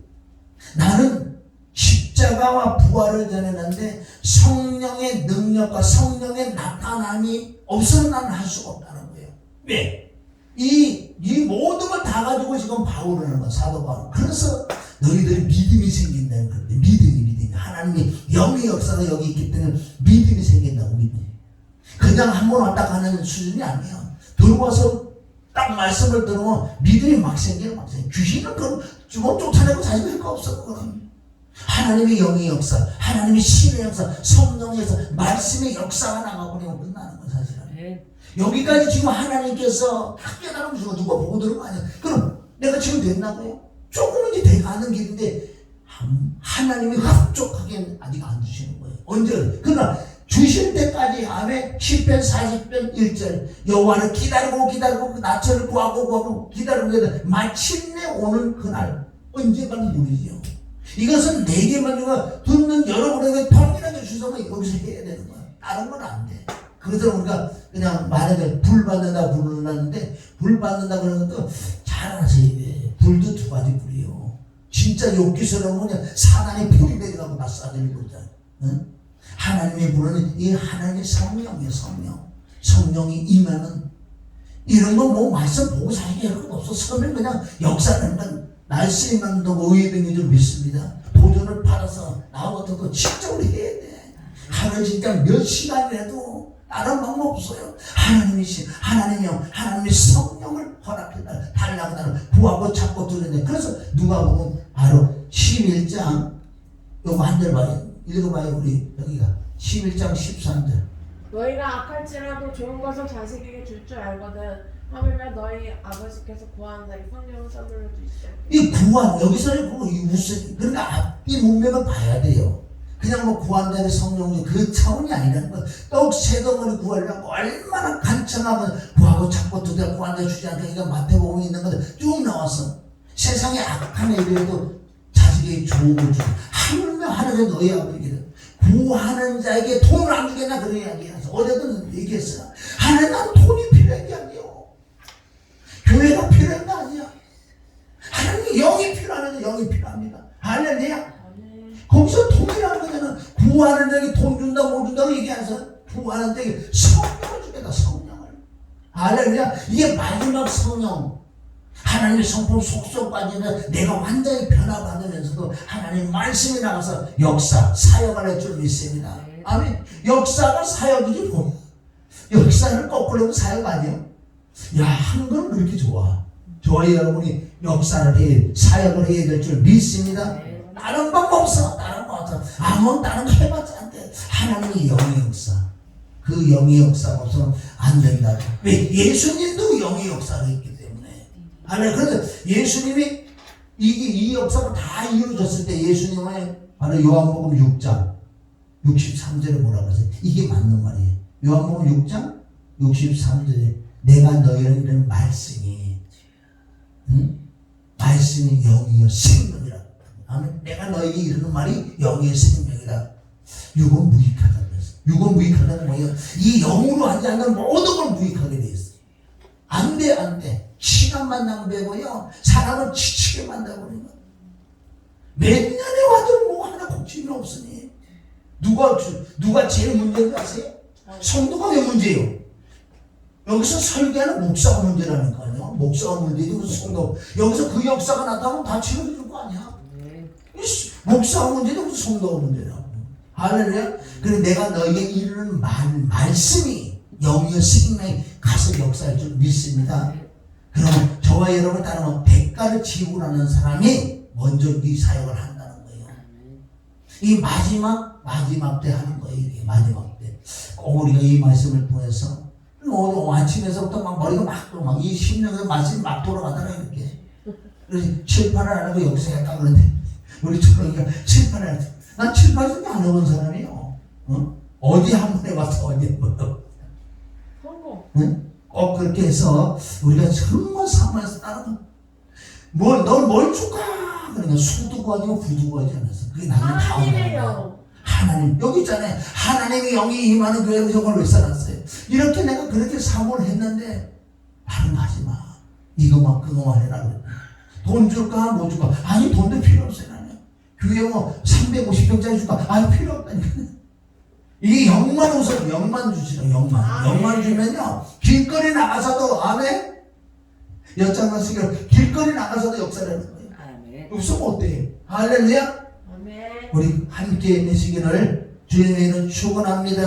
나는 십자가와 부활을 전했는데 성령의 능력과 성령의 나타남이 없으면 나는 할 수가 없다는 거예요. 왜? 이 모든 걸 다 가지고 지금 바울을 하는 거야, 사도 바울. 그래서 너희들이 믿음이 생긴다는 건데, 믿음이. 하나님의 영의 역사가 여기 있기 때문에 믿음이 생긴다고 믿음이. 그냥 한 번 왔다 가는 수준이 아니에요. 들어와서 딱 말씀을 들으면 믿음이 막 생겨요. 귀신은 그럼 주먹 쫓아내고 자식할 거 없어. 그건. 하나님의 영의 역사, 하나님의 신의 역사, 성령의 역사, 말씀의 역사가 나가버리면 끝나는 건 사실은. 여기까지 지금 하나님께서 다 깨달으면 누가 보고 들은 거 아니야. 그럼 내가 지금 됐나고요? 조금은 이제 돼가는 길인데 하나님이 흡족하게 아직 안 주시는 거예요. 언제? 그러나 주실 때까지 아멘. 10편 40편 1절 여호와를 기다리고 나처를 구하고 기다리고 마침내 오는 그날 언제까지 모르지요. 이것은 내게만 주고 듣는 여러분에게 통일하게 주셔서 여기서 해야 되는 거야. 다른 건 안 돼. 그래서 우리가 그냥 만약에 불 받는다 부르는데 불 받는다 그러는 것도 잘 아세요. 불도 두 가지 불이요. 진짜 욕기스러운 그냥 사단의 불이 내려가고 다 쏴드는 거잖아. 응? 하나님의 불은 이 하나님의 성령이에요. 성령이 임하는 이런 거 뭐 말씀 보고 살게 할 것 없어. 서면 그냥 역사하는 건 날씨만 더 의외된 줄 믿습니다. 도전을 받아서 나와도 진짜 우리 해야 돼. 하루 진짜 몇 시간이라도 다른 방법 없어요. 하나님의 신, 하나님의 영, 하나님의 성령을 허락해달라. 달라고 구하고 찾고 들었네. 그래서 누가 보면 바로 11장 요거 한 절 봐요. 읽어봐요. 우리 여기가 11장 13절. 너희가 악할지라도 좋은 것을 자식에게 줄 줄 알거든. 하물며 너희 아버지께서 구하는 자에게 성령을 선물로 주시죠. 이 구한 여기서는 이 무슨 그러니까 앞뒤 문맥을 봐야 돼요. 그냥 뭐 구한다는 성령이 그 차원이 아니라는 거예요. 떡 세 덩어리 구하려고 얼마나 간청하면 구하고 찾고 두드려 구한다 주지 않게 이거 마태복음에 있는 것들 쭉 나왔어. 세상에 악한 애들도 자식 자식에게 좋은 걸 주고 하나님의 너희 아버지거든. 구하는 자에게 돈을 안 주겠나 그런 이야기해서 어제도 얘기했어요. 하나님 나는 돈이 필요한 게 아니에요. 교회가 필요한 거 아니야. 하나님 영이 필요하는데 영이 필요합니다. 할렐루야. 거기서 돈이라는 거는 구하는 자에게 돈 준다 못 준다고 얘기해서 구하는 자에게 성령을 주겠다. 성령을. 할렐루야. 이게 마지막 성령. 하나님의 성품 속속까지 내가 완전히 변화받으면서도 하나님 말씀이 나가서 역사, 사역을 할 줄 믿습니다. 아멘. 역사가 사역이지 뭐. 역사를 거꾸로 하면 사역 아니에요? 야, 하는 건 그렇게 좋아. 저희 여러분이 역사를 해, 사역을 해야 될 줄 믿습니다. 다른 방법 없어. 다른 거 없어. 아무 다른 거 해봤자 안 돼. 하나님의 영의 역사. 그 영의 역사가 없으면 안 된다. 왜? 예수님도 영의 역사를 했기 때문에. 아니, 그래서 예수님이 이 역사가 다 이루어졌을 때 예수님은 바로 요한복음 6장 63절에 뭐라고 하세요? 이게 맞는 말이에요. 요한복음 6장 63절에 내가 너희를 이르는 말씀이 말씀이 영이요 생명이라고. 아멘. 내가 너희에게 이르는 말이 영이요 생명이다. 육은 무익하다 그랬어. 육은 무익하다는 뭐예요? 이 영으로 하지 않는 모든 걸 무익하게 돼 있어. 안 돼, 안 돼. 시간만 낭비하고요. 사람을 지치게 만들어버리는 거야. 몇 년에 와도 뭐 하나 고침이 없으니. 누가 제일 문제인 거 아세요? 성도가 왜 문제예요? 여기서 설계하는 목사가 문제라는 거 아니야? 목사가 문제지 무슨 성도. 여기서 그 역사가 나타나면 다 치료해줄 거 아니야? 목사가 문제지 무슨 성도가 문제라고. 할렐루야. 그래 내가 너에게 이르는 말씀이 영이요 생명이 가서 역사할 줄 믿습니다. 그럼 저와 여러분 따르면 대가를 지고 나는 사람이 먼저 이 사역을 한다는 거예요. 이 마지막 때 하는 거예요. 이게 마지막 때. 꼭 우리가 이 말씀을 통해서 아침에서부터 막 머리가 이 10년의 말씀이 막 돌아가더라 이렇게. 그래서 칠판을 안 하고 여기서 약간 그런데 우리 초롱이가 칠판을 안 해. 난 칠판을 안 해본 사람이에요. 어디 한번 해봤어. 어디 한번. 응? 꼭 그렇게 해서 우리가 정말 사모해서 따라가. 넌 뭘 줄까? 그러니까 수도 구하지 부도 구하지 않았어. 그게 나는 하나님이에요. 하나님 여기 있잖아요. 하나님의 영이 임하는 교회로 저걸 왜 써놨어요? 이렇게 내가 그렇게 사고를 했는데 다른 거 하지 마. 이것만 그것만 해라 그래. 돈 줄까 뭐 줄까? 아니 돈도 필요 없어요. 나는 교회 뭐 350평짜리 줄까? 아니 필요 없다니까. 이게 영만 우선 영만 주시라. 영만 주면요 길거리 나가서도 아멘. 엿장만 쓰기로 길거리 나가서도 역사를 하는 거예요. 아멘. 없으면 어때요? 할렐루야. 아멘. 우리 함께 되시기를 주님의 이름 축원합니다.